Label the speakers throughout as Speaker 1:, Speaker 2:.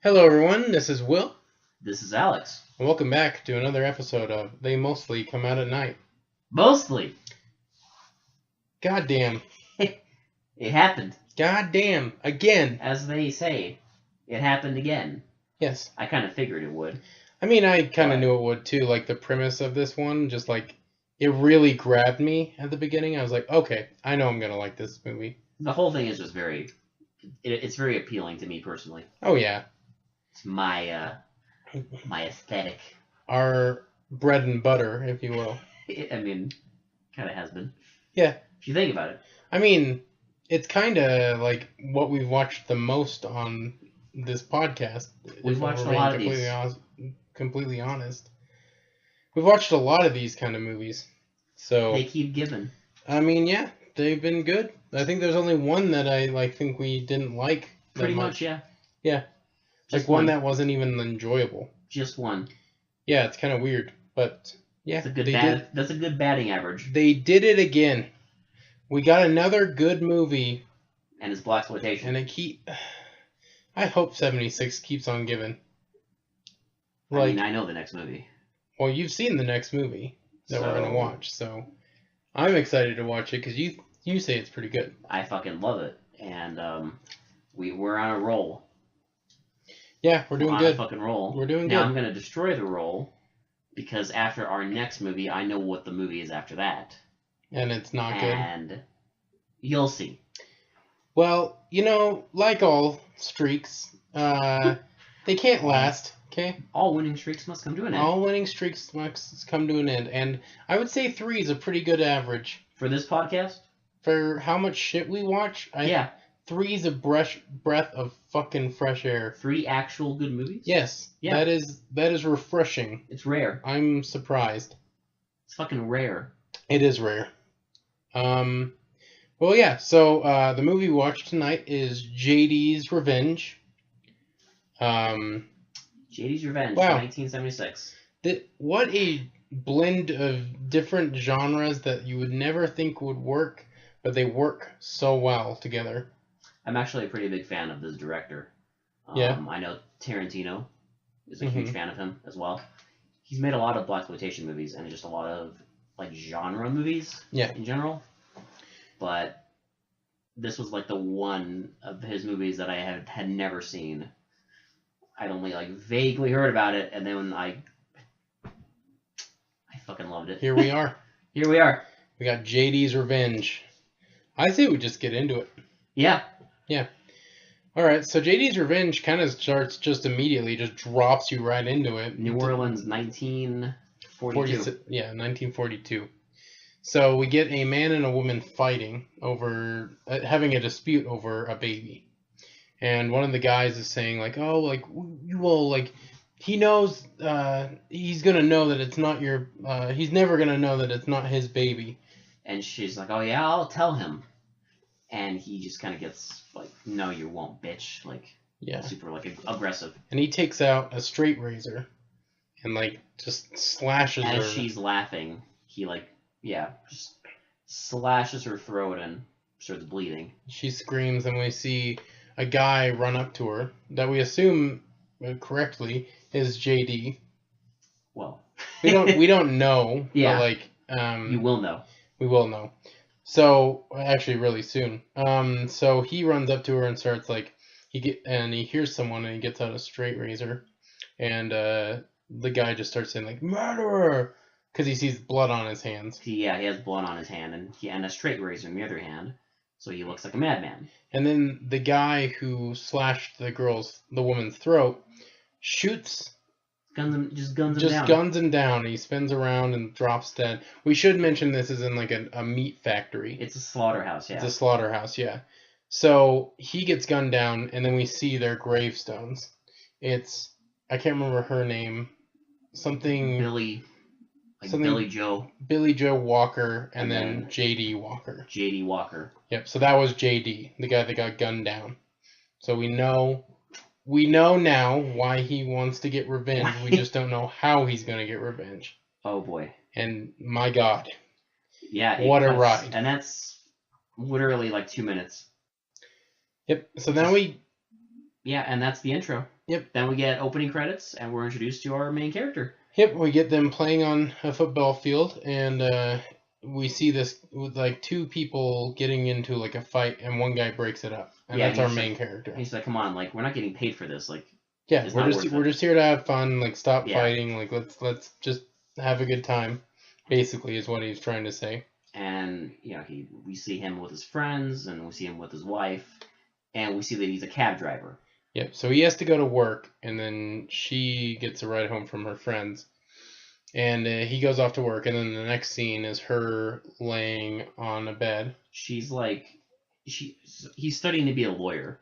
Speaker 1: Hello, everyone. This is Will,
Speaker 2: This is Alex.
Speaker 1: and welcome back to another episode of They Mostly Come Out at Night.
Speaker 2: Mostly.
Speaker 1: Goddamn.
Speaker 2: It happened.
Speaker 1: Goddamn. Again.
Speaker 2: As they say, it happened again.
Speaker 1: Yes.
Speaker 2: I kind of figured it would.
Speaker 1: I mean, I kind of
Speaker 2: But
Speaker 1: knew it would too. Like, the premise of this one, just like, it really grabbed me at the beginning. I was like, okay, I know I'm going to like this movie.
Speaker 2: the whole thing is just it's very appealing to me personally.
Speaker 1: Oh, yeah.
Speaker 2: It's my aesthetic.
Speaker 1: Our bread and butter, if you will.
Speaker 2: I mean, kind of has been.
Speaker 1: Yeah.
Speaker 2: If you think about it.
Speaker 1: I mean, it's kind of like what we've watched the most on this podcast.
Speaker 2: We've
Speaker 1: if
Speaker 2: watched
Speaker 1: we're
Speaker 2: a
Speaker 1: being
Speaker 2: lot of these.
Speaker 1: completely honest. We've watched a lot of these kind of movies. So
Speaker 2: They keep giving.
Speaker 1: I mean, yeah, they've been good. I think there's only one that I think we didn't like that
Speaker 2: Pretty
Speaker 1: much.
Speaker 2: much, yeah.
Speaker 1: Yeah.
Speaker 2: Just
Speaker 1: Like one that wasn't even enjoyable.
Speaker 2: Just one.
Speaker 1: Yeah, it's kind of weird, but yeah,
Speaker 2: That's a good batting average.
Speaker 1: they did it again. We got another good movie,
Speaker 2: And it's blaxploitation.
Speaker 1: and I hope 76 keeps on giving.
Speaker 2: I mean, I know the next movie.
Speaker 1: Well, you've seen the next movie that we're gonna watch, so I'm excited to watch it because you say it's pretty good.
Speaker 2: I fucking love it, and we're on a roll.
Speaker 1: Yeah, we're doing
Speaker 2: on
Speaker 1: good.
Speaker 2: a fucking roll.
Speaker 1: We're doing
Speaker 2: Now
Speaker 1: good.
Speaker 2: I'm gonna destroy the roll because after our next movie, I know what the movie is after that,
Speaker 1: And it's not good.
Speaker 2: and you'll see.
Speaker 1: Well, like all streaks, they can't last. Okay,
Speaker 2: All winning streaks must come to an end.
Speaker 1: all winning streaks must come to an end, and I would say 3 is a pretty good average
Speaker 2: For this podcast,
Speaker 1: for how much shit we watch.
Speaker 2: yeah,
Speaker 1: 3 is a breath of fucking fresh air.
Speaker 2: 3 actual good movies.
Speaker 1: Yes,
Speaker 2: Yeah.
Speaker 1: that is refreshing.
Speaker 2: It's rare.
Speaker 1: I'm surprised.
Speaker 2: It's fucking rare.
Speaker 1: It is rare. Well, yeah. So the movie we watched tonight is JD's Revenge.
Speaker 2: JD's Revenge,
Speaker 1: Wow.
Speaker 2: 1976.
Speaker 1: What a blend of different genres that you would never think would work, but they work so well together.
Speaker 2: I'm actually a pretty big fan of this director.
Speaker 1: Yeah.
Speaker 2: I know Tarantino is a
Speaker 1: Mhm.
Speaker 2: huge fan of him as well. He's made a lot of blaxploitation movies and just a lot of like genre movies
Speaker 1: Yeah.
Speaker 2: in general. But this was like the one of his movies that I had never seen. I'd only like vaguely heard about it, and then I fucking loved it.
Speaker 1: Here we are.
Speaker 2: Here we are.
Speaker 1: We got JD's Revenge. I say we just get into it.
Speaker 2: Yeah.
Speaker 1: Yeah. All right. So JD's Revenge kind of starts just immediately, just drops you right into it.
Speaker 2: New Orleans, 1942.
Speaker 1: Yeah, 1942. So we get a man and a woman fighting over having a dispute over a baby, and one of the guys is saying like, "Oh, like you will like." He knows he's gonna know that it's not your. He's never gonna know that it's not his baby.
Speaker 2: And she's like, "Oh yeah, I'll tell him." And he just kind of gets like, "No, you won't, bitch!" Like,
Speaker 1: Yeah.
Speaker 2: super like aggressive.
Speaker 1: And he takes out a straight razor, and like just slashes her.
Speaker 2: As she's laughing, he like, just slashes her throat and starts bleeding.
Speaker 1: She screams, and we see a guy run up to her that we assume correctly is JD.
Speaker 2: Well,
Speaker 1: We don't know.
Speaker 2: Yeah.
Speaker 1: But like
Speaker 2: you will know.
Speaker 1: we will know. So actually, really soon. So he runs up to her and starts like he hears someone and he gets out a straight razor, and the guy just starts saying like murderer because he sees blood on his hands.
Speaker 2: He has blood on his hand and a straight razor in the other hand, so he looks like a madman.
Speaker 1: And then the guy who slashed the woman's throat shoots.
Speaker 2: Guns him
Speaker 1: Just
Speaker 2: down.
Speaker 1: guns him down. He spins around and drops dead. We should mention this is in like a meat factory.
Speaker 2: It's a slaughterhouse, yeah.
Speaker 1: It's a slaughterhouse, yeah. So he gets gunned down, and then we see their gravestones. I can't remember her name. Something
Speaker 2: Billy Joe,
Speaker 1: Billy Joe Walker, and
Speaker 2: And
Speaker 1: then
Speaker 2: then
Speaker 1: JD Walker.
Speaker 2: J.D. Walker.
Speaker 1: Yep. So that was JD, the guy that got gunned down. So we know now why he wants to get revenge. We just don't know how he's gonna get revenge.
Speaker 2: Oh boy.
Speaker 1: And my God,
Speaker 2: Yeah.
Speaker 1: what a ride!
Speaker 2: And that's literally like 2 minutes.
Speaker 1: Yep. So now we
Speaker 2: Yeah, and that's the intro.
Speaker 1: Yep.
Speaker 2: Then we get opening credits, and we're introduced to our main character.
Speaker 1: Yep, we get them playing on a football field, and we see this with like two people getting into like a fight, and one guy breaks it up, and
Speaker 2: Yeah,
Speaker 1: that's our
Speaker 2: he's
Speaker 1: main
Speaker 2: like-
Speaker 1: character.
Speaker 2: He's like, "Come on, like we're not getting paid for this. Like,
Speaker 1: Yeah,
Speaker 2: it's
Speaker 1: we're
Speaker 2: not
Speaker 1: just
Speaker 2: worth
Speaker 1: we're
Speaker 2: it."
Speaker 1: just here to have fun, like stop
Speaker 2: Yeah.
Speaker 1: fighting, like let's just have a good time. Basically, is what he's trying to say.
Speaker 2: And we see him with his friends, and we see him with his wife, and we see that he's a cab driver.
Speaker 1: Yep. So he has to go to work, and then she gets a ride home from her friends, and he goes off to work, and then the next scene is her laying on a bed.
Speaker 2: She's like, he's studying to be a lawyer,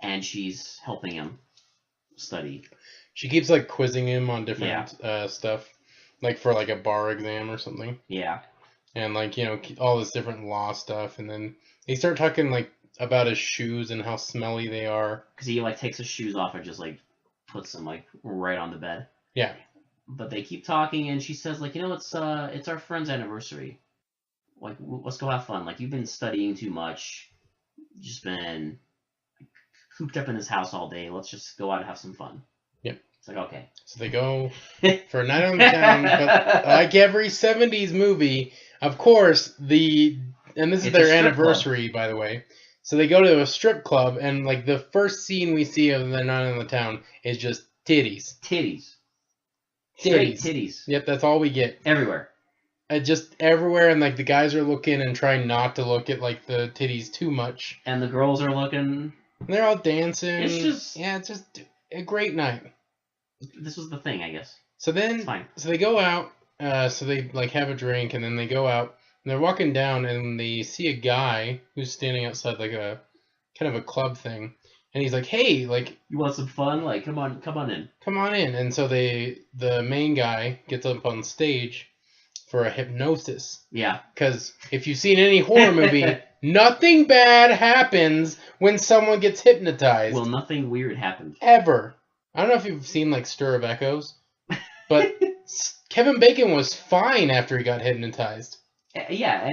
Speaker 2: and she's helping him study.
Speaker 1: She keeps like quizzing him on different stuff, like for like a bar exam or something.
Speaker 2: Yeah.
Speaker 1: And like all this different law stuff, and then they start talking like about his shoes and how smelly they are.
Speaker 2: Because he like takes his shoes off and just like puts them like right on the bed.
Speaker 1: Yeah.
Speaker 2: But they keep talking, and she says like, it's our friend's anniversary. Like, let's go have fun. Like, you've been studying too much. You've just been cooped up in this house all day. Let's just go out and have some fun.
Speaker 1: Yep.
Speaker 2: It's like, okay.
Speaker 1: So they go for a night on the town, but like every 70s movie, of course, and this is
Speaker 2: It's a
Speaker 1: their
Speaker 2: strip
Speaker 1: anniversary, by the way. So they go to a strip club, and like the first scene we see of the night on the town is just titties.
Speaker 2: Titties. Straight
Speaker 1: Titties.
Speaker 2: titties.
Speaker 1: Yep, that's all we get.
Speaker 2: Everywhere.
Speaker 1: Just everywhere, and like the guys are looking and trying not to look at like the titties too much.
Speaker 2: And the girls are looking.
Speaker 1: And they're all dancing.
Speaker 2: It's just
Speaker 1: a great night.
Speaker 2: This was the thing, I guess.
Speaker 1: So then,
Speaker 2: It's fine.
Speaker 1: so they go out. So they like have a drink, and then they go out, and they're walking down, and they see a guy who's standing outside like a kind of a club thing, and he's like, "Hey, like,
Speaker 2: You want some fun? Like, come on in.
Speaker 1: come on in." And so the main guy gets up on stage for a hypnosis.
Speaker 2: Yeah.
Speaker 1: Because if you've seen any horror movie, nothing bad happens when someone gets hypnotized.
Speaker 2: Well, nothing weird happened.
Speaker 1: Ever. I don't know if you've seen like Stir of Echoes, but Kevin Bacon was fine after he got hypnotized.
Speaker 2: Yeah,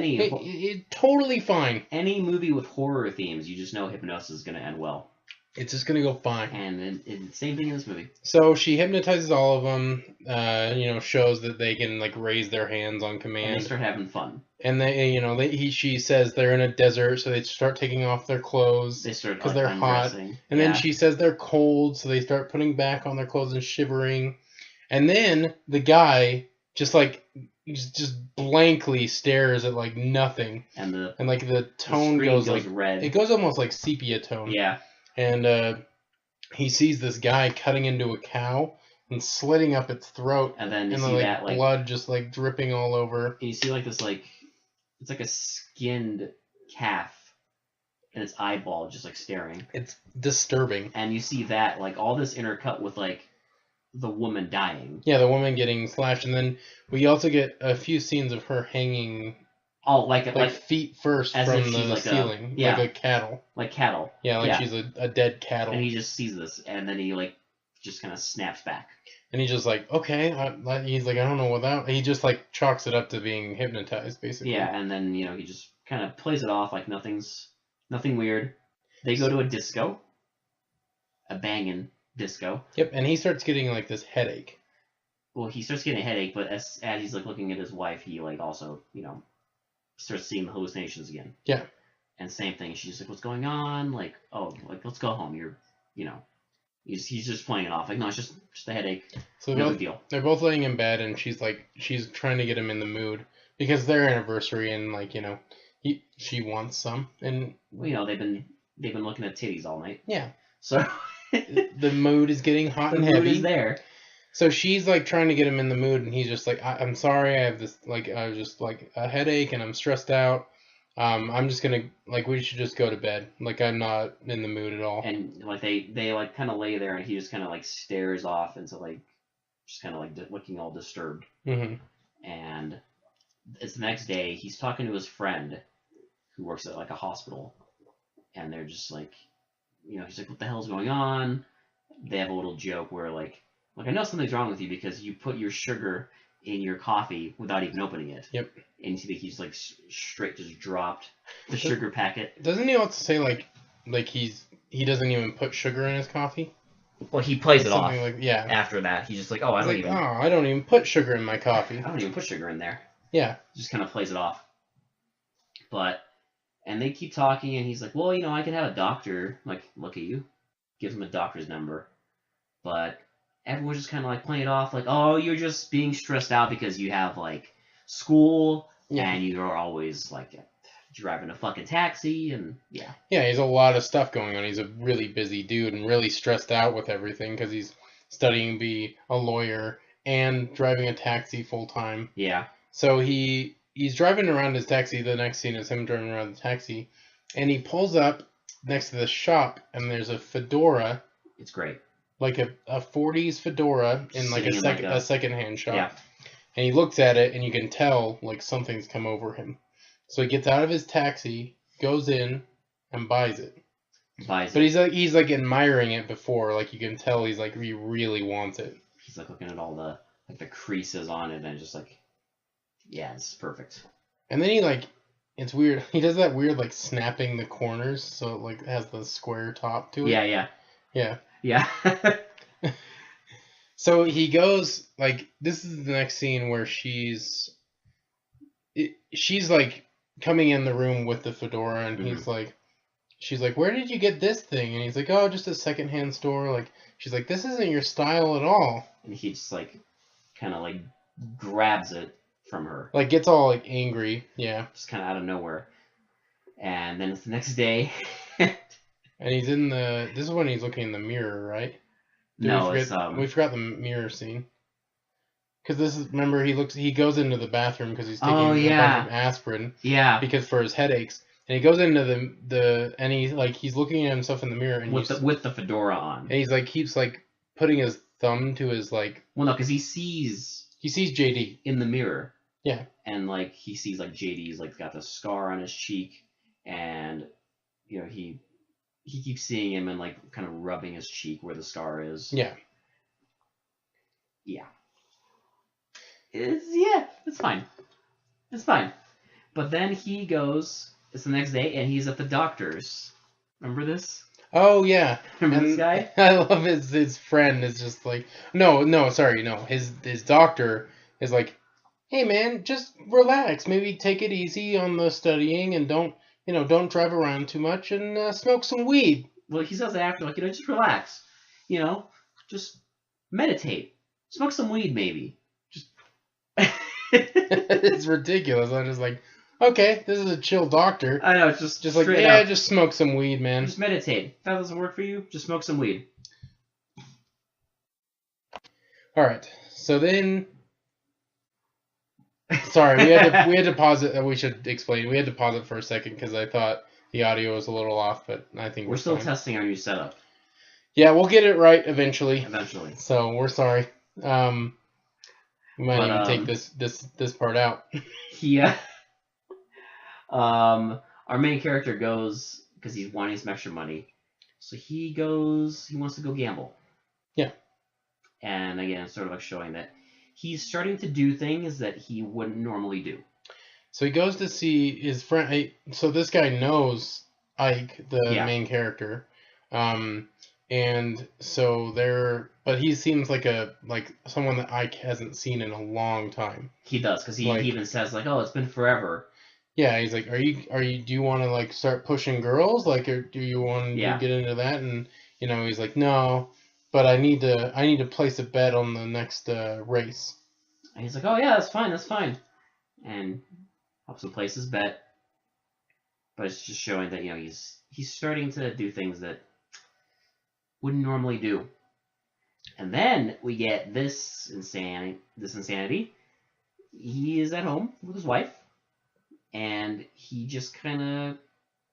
Speaker 1: Totally fine.
Speaker 2: any movie with horror themes, you just know hypnosis is going to end well.
Speaker 1: It's just gonna go fine.
Speaker 2: And same thing in this movie.
Speaker 1: So she hypnotizes all of them. Shows that they can like raise their hands on
Speaker 2: And
Speaker 1: command.
Speaker 2: they start having fun.
Speaker 1: And she says they're in a desert, so they start taking off their clothes.
Speaker 2: They start
Speaker 1: Because they're hot.
Speaker 2: undressing.
Speaker 1: And then she says they're cold, so they start putting back on their clothes and shivering. And then the guy just blankly stares at like nothing.
Speaker 2: And the
Speaker 1: tone
Speaker 2: screen
Speaker 1: goes
Speaker 2: goes
Speaker 1: like
Speaker 2: red.
Speaker 1: it goes almost like sepia tone.
Speaker 2: Yeah.
Speaker 1: And he sees this guy cutting into a cow and slitting up its throat,
Speaker 2: And then you
Speaker 1: and
Speaker 2: see
Speaker 1: like
Speaker 2: that like
Speaker 1: blood just like dripping all over.
Speaker 2: and you see like this like it's like a skinned calf and its eyeball just like staring.
Speaker 1: It's disturbing.
Speaker 2: And you see that like all this intercut with like the woman dying.
Speaker 1: Yeah, the woman getting slashed, and then we also get a few scenes of her hanging
Speaker 2: Oh, like
Speaker 1: feet first
Speaker 2: as
Speaker 1: from
Speaker 2: if she's
Speaker 1: the
Speaker 2: like
Speaker 1: ceiling,
Speaker 2: yeah.
Speaker 1: like a cattle.
Speaker 2: like cattle.
Speaker 1: Yeah, like
Speaker 2: Yeah.
Speaker 1: she's a dead cattle.
Speaker 2: And he just sees this, and then he like just kind of snaps back.
Speaker 1: And he's just like, okay. He's like, I don't know what that. He just like chalks it up to being hypnotized, basically.
Speaker 2: Yeah, and then he just kind of plays it off like nothing weird. They go to a disco, a banging disco.
Speaker 1: Yep, and he starts getting like this headache.
Speaker 2: Well, he starts getting a headache, but as he's like looking at his wife, he like also starts seeing the hallucinations again.
Speaker 1: Yeah.
Speaker 2: And same thing. She's like, "What's going on?" Like, "Oh, like let's go home. He's just playing it off. Like, no, it's just a headache.
Speaker 1: So
Speaker 2: No big deal."
Speaker 1: they're both laying in bed, and she's trying to get him in the mood because it's their anniversary, and like she wants some, and
Speaker 2: Well, they've been looking at titties all night.
Speaker 1: yeah,
Speaker 2: So
Speaker 1: the mood is getting hot
Speaker 2: the
Speaker 1: and
Speaker 2: mood
Speaker 1: heavy.
Speaker 2: is there.
Speaker 1: So she's like trying to get him in the mood, and he's just like, I'm sorry, I have this I just like a headache, and I'm stressed out. I'm just gonna we should just go to bed. Like I'm not in the mood at all.
Speaker 2: And like they like kind of lay there, and he just kind of like stares off into like just kind of like looking all disturbed.
Speaker 1: Mm-hmm.
Speaker 2: And it's the next day. He's talking to his friend who works at like a hospital, and they're just like, he's like, "What the hell's going on?" They have a little joke where like I know something's wrong with you because you put your sugar in your coffee without even opening it.
Speaker 1: Yep.
Speaker 2: And you see that he's like straight just dropped the sugar packet.
Speaker 1: Doesn't he also say like he's he doesn't even put sugar in his coffee.
Speaker 2: Well, he plays it off.
Speaker 1: Something like, yeah.
Speaker 2: After that, he's just like, oh, I
Speaker 1: He's like, oh, I don't even put sugar in my coffee.
Speaker 2: I don't even put sugar in there.
Speaker 1: Yeah.
Speaker 2: Just kind of plays it off. And they keep talking, and he's like, well, you know, I can have a doctor, like, look at you. Gives him a doctor's number. But everyone's just kind of, like, playing it off, like, oh, you're just being stressed out because you have, like, school, and you're always, like, driving a fucking taxi, and yeah.
Speaker 1: Yeah, he's a lot of stuff going on. He's a really busy dude and really stressed out with everything because he's studying to be a lawyer and driving a taxi full time.
Speaker 2: Yeah.
Speaker 1: So he's driving around his taxi. The next scene is him driving around the taxi, and he pulls up next to the shop, and there's a fedora.
Speaker 2: It's great.
Speaker 1: Like a 40s fedora in like a secondhand shop.
Speaker 2: Yeah.
Speaker 1: And he looks at it, and you can tell like something's come over him. So he gets out of his taxi, goes in, and buys it. But he's like admiring it before, like you can tell he's like he really wants it.
Speaker 2: He's like looking at all the creases on it and just like, yeah, it's perfect.
Speaker 1: And then he like, it's weird. He does that weird like snapping the corners, so it like has the square top to it. Yeah. So he goes like, this is the next scene where she's like coming in the room with the fedora, and she's like, where did you get this thing? And he's like, oh, just a secondhand store. Like, she's like, this isn't your style at all.
Speaker 2: And he just like, kind of like grabs it from her.
Speaker 1: Like, gets all like angry. Yeah.
Speaker 2: Just kind of out of nowhere. And then it's the next day.
Speaker 1: And he's in this is when he's looking in the mirror, right? We forgot the mirror scene. Because remember, he goes into the bathroom because he's taking a bunch of aspirin.
Speaker 2: Yeah.
Speaker 1: Because for his headaches. And he goes into and he's looking at himself in the mirror. And
Speaker 2: with the fedora on.
Speaker 1: And he's like, keeps like putting his thumb to his like.
Speaker 2: Well, no, because he sees
Speaker 1: JD.
Speaker 2: In the mirror.
Speaker 1: Yeah.
Speaker 2: And like, he sees like JD's like got the scar on his cheek. And, you know, he keeps seeing him and like kind of rubbing his cheek where the scar is.
Speaker 1: Yeah.
Speaker 2: Yeah. It's fine. It's fine. But then he goes, it's the next day, and he's at the doctor's. Remember this?
Speaker 1: Oh, yeah.
Speaker 2: Remember this guy?
Speaker 1: I love his friend is just like, no. His doctor is like, hey, man, just relax. Maybe take it easy on the studying and don't drive around too much and smoke some weed.
Speaker 2: Well, he says after, like, just relax. Just meditate. Smoke some weed, maybe.
Speaker 1: It's ridiculous. I'm just like, okay, this is a chill doctor.
Speaker 2: I know, it's just
Speaker 1: like, yeah, up. Just smoke some weed, man.
Speaker 2: Just meditate. If that doesn't work for you, just smoke some weed.
Speaker 1: All right. So then, sorry, we had to pause it. We should explain. We had to pause it for a second because I thought the audio was a little off, but I think
Speaker 2: we're still testing our new setup.
Speaker 1: Yeah, we'll get it right eventually. So we're sorry. We might even take this part out.
Speaker 2: Yeah. Our main character goes because he's wanting some extra money, so he wants to go gamble.
Speaker 1: Yeah.
Speaker 2: And again, sort of like showing that he's starting to do things that he wouldn't normally do.
Speaker 1: So he goes to see his friend. So this guy knows Ike, the main character. And so but he seems like someone that Ike hasn't seen in a long time.
Speaker 2: He does, because he even says like, "Oh, it's been forever."
Speaker 1: Yeah, he's like, do you want to like start pushing girls? Like, or do you want to get into that? And he's like, no, but I need to place a bet on the next race.
Speaker 2: And he's like, oh yeah, that's fine, and helps him place his bet. But it's just showing that he's starting to do things that wouldn't normally do. And then we get this insanity. He is at home with his wife, and he just kind of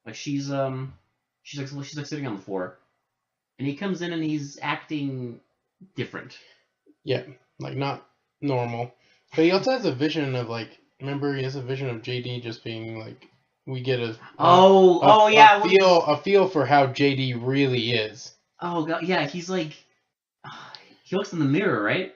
Speaker 2: like she's sitting on the floor, and he comes in and he's acting different.
Speaker 1: Yeah, like not normal. But he also has a vision of remember he has a vision of JD just being like, we get a feel for how JD really is.
Speaker 2: Oh god, yeah, he's like, he looks in the mirror, right?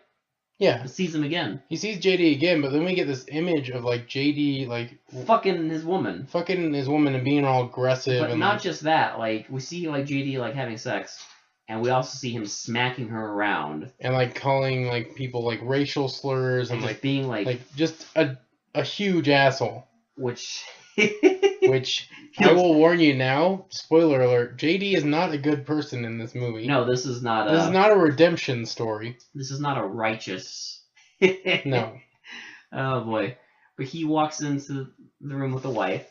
Speaker 1: Yeah.
Speaker 2: Sees him again.
Speaker 1: He sees JD again, but then we get this image of like JD like
Speaker 2: fucking his woman.
Speaker 1: Fucking his woman and being all aggressive.
Speaker 2: But
Speaker 1: and
Speaker 2: not
Speaker 1: like,
Speaker 2: just that. Like we see like JD like having sex, and we also see him smacking her around
Speaker 1: and like calling like people like racial slurs and
Speaker 2: just
Speaker 1: like
Speaker 2: being like
Speaker 1: just a huge asshole.
Speaker 2: Which
Speaker 1: I will warn you now, spoiler alert, JD is not a good person in this movie.
Speaker 2: No, this is not
Speaker 1: a redemption story.
Speaker 2: This is not a righteous.
Speaker 1: No.
Speaker 2: Oh boy. But he walks into the room with the wife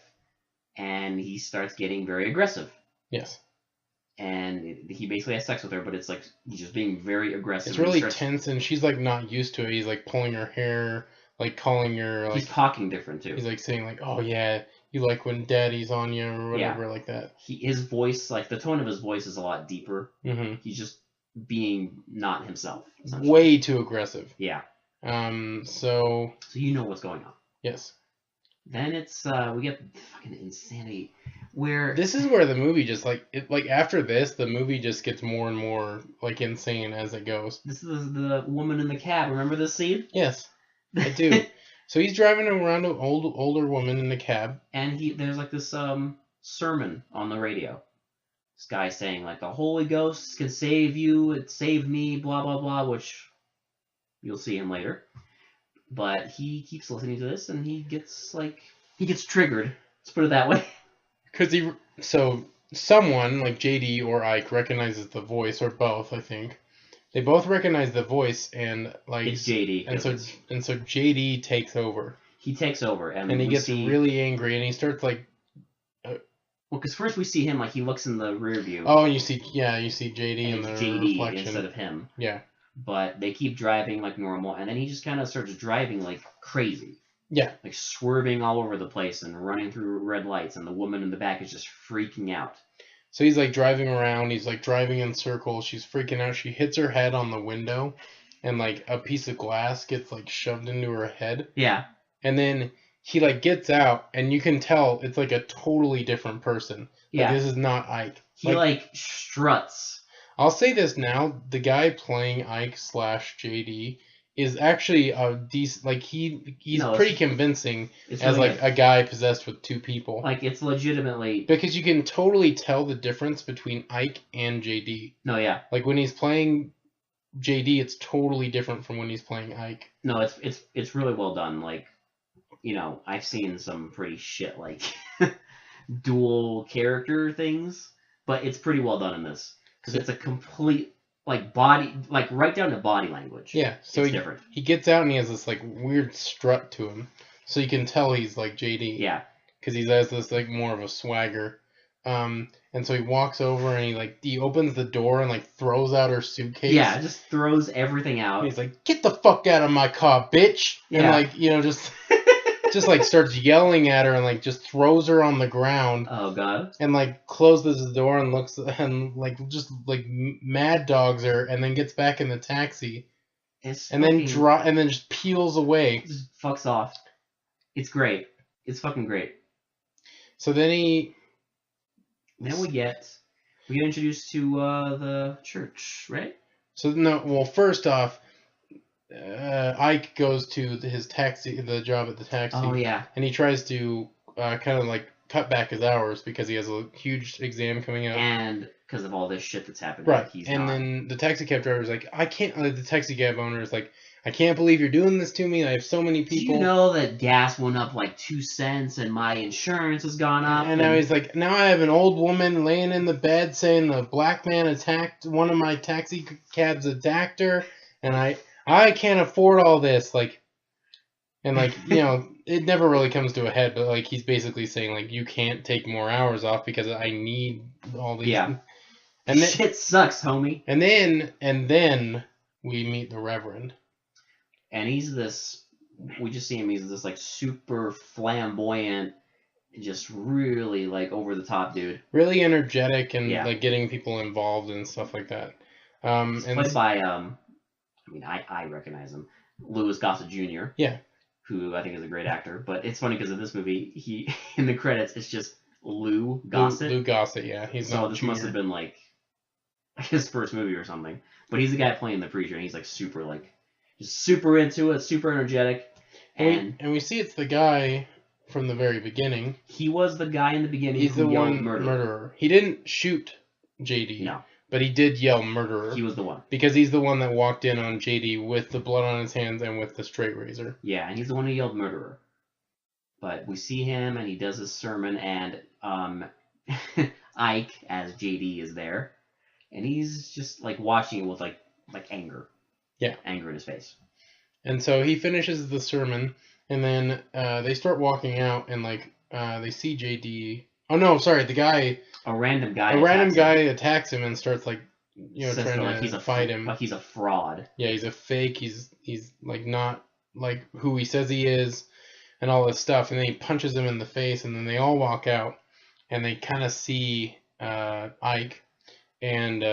Speaker 2: and he starts getting very aggressive.
Speaker 1: Yes.
Speaker 2: And he basically has sex with her, but it's like he's just being very aggressive.
Speaker 1: It's really tense, and she's like not used to it. He's like pulling her hair, like calling her. Like,
Speaker 2: he's talking different too.
Speaker 1: He's like saying like, "Oh yeah, you like when daddy's on you," or whatever, like that.
Speaker 2: His voice, like the tone of his voice, is a lot deeper.
Speaker 1: Mm-hmm.
Speaker 2: He's just being not himself.
Speaker 1: Way too aggressive.
Speaker 2: Yeah.
Speaker 1: So
Speaker 2: you know what's going on.
Speaker 1: Yes.
Speaker 2: Then it's we get fucking insanity. Where
Speaker 1: this is where the movie just like after this, the movie just gets more and more like insane as it goes.
Speaker 2: This is the woman in the cab. Remember this scene?
Speaker 1: Yes, I do. So he's driving around an older woman in the cab,
Speaker 2: and there's like this sermon on the radio. This guy saying like the Holy Ghost can save you, it saved me, blah blah blah, which you'll see him later. But he keeps listening to this, and he gets triggered. Let's put it that way.
Speaker 1: Because someone like JD or Ike recognizes the voice, or both. I think they both recognize the voice, and like
Speaker 2: it's JD.
Speaker 1: And so JD takes over.
Speaker 2: He takes over, and
Speaker 1: he gets really angry, and he starts like.
Speaker 2: Well, because first we see him like he looks in the rear view.
Speaker 1: Oh, and you see JD in the
Speaker 2: JD
Speaker 1: reflection
Speaker 2: instead of him.
Speaker 1: Yeah.
Speaker 2: But they keep driving like normal, and then he just kind of starts driving like crazy.
Speaker 1: Yeah.
Speaker 2: Like swerving all over the place and running through red lights, and the woman in the back is just freaking out.
Speaker 1: So he's like driving around, he's like driving in circles, she's freaking out, she hits her head on the window, and like a piece of glass gets like shoved into her head.
Speaker 2: Yeah.
Speaker 1: And then he like gets out, and you can tell it's like a totally different person.
Speaker 2: Yeah.
Speaker 1: This is not Ike.
Speaker 2: He like struts.
Speaker 1: I'll say this now, the guy playing Ike / JD is actually a decent, like he's pretty convincing as like a guy possessed with two people.
Speaker 2: Like it's legitimately,
Speaker 1: because you can totally tell the difference between Ike and JD.
Speaker 2: No, yeah.
Speaker 1: Like when he's playing JD, it's totally different from when he's playing Ike.
Speaker 2: No, it's really well done. Like, you know, I've seen some pretty shit like dual character things, but it's pretty well done in this because it's a complete like body, like right down to body language.
Speaker 1: Yeah, so he gets out and he has this like weird strut to him, so you can tell he's like JD.
Speaker 2: Yeah,
Speaker 1: because he has this like more of a swagger. And so he walks over and he opens the door and like throws out her suitcase.
Speaker 2: Yeah, just throws everything out.
Speaker 1: And he's like, "Get the fuck out of my car, bitch!" And like just like starts yelling at her and like just throws her on the ground.
Speaker 2: Oh god.
Speaker 1: And like closes the door and looks and like just like mad dogs her and then gets back in the taxi. And then just peels away.
Speaker 2: Just fucks off. It's great. It's fucking great.
Speaker 1: So then we
Speaker 2: get introduced to the church, right?
Speaker 1: So first off, Ike goes to the job at the taxi.
Speaker 2: Oh yeah.
Speaker 1: And he tries to kind of like cut back his hours because he has a huge exam coming up.
Speaker 2: And because of all this shit that's happening.
Speaker 1: Right. Then the taxi cab driver is like, I can't. The taxi cab owner is like, I can't believe you're doing this to me. I have so many people.
Speaker 2: Do you know that gas went up like 2 cents and my insurance has gone up?
Speaker 1: And now he's like, now I have an old woman laying in the bed saying the black man attacked one of my taxi cabs, attacked her, and I can't afford all this. Like, and like, you know, it never really comes to a head, but like he's basically saying like, you can't take more hours off because I need all these.
Speaker 2: Yeah. And shit sucks, homie.
Speaker 1: And then we meet the Reverend.
Speaker 2: And we just see him, he's this like super flamboyant, just really like over the top dude.
Speaker 1: Really energetic and like getting people involved and stuff like that.
Speaker 2: It's played by, I recognize him, Louis Gossett Jr.
Speaker 1: Yeah.
Speaker 2: Who I think is a great actor. But it's funny because in this movie, he in the credits, it's just Lou Gossett.
Speaker 1: Lou Gossett, yeah.
Speaker 2: So this must have been like his first movie or something. But he's the guy playing the preacher, and he's like super like, Just super into it, super energetic.
Speaker 1: And we see it's the guy from the very beginning.
Speaker 2: He was the guy in the beginning
Speaker 1: He's
Speaker 2: who
Speaker 1: the
Speaker 2: yelled
Speaker 1: one
Speaker 2: murderer.
Speaker 1: He didn't shoot JD.
Speaker 2: No.
Speaker 1: But he did yell murderer.
Speaker 2: He was the one.
Speaker 1: Because he's the one that walked in on JD with the blood on his hands and with the straight razor.
Speaker 2: Yeah, and he's the one who yelled murderer. But we see him, and he does his sermon, and Ike, as JD, is there. And he's just, like, watching it with, like anger.
Speaker 1: Yeah.
Speaker 2: Anger in his face.
Speaker 1: And so he finishes the sermon, and then they start walking out, and, like, they see JD. Oh, no, sorry, the guy...
Speaker 2: A random guy
Speaker 1: attacks him and starts, like, trying to fight him.
Speaker 2: Like he's a fraud.
Speaker 1: Yeah, he's a fake. He's like, not, like, who he says he is, and all this stuff. And then he punches him in the face, and then they all walk out, and they kind of see Ike, and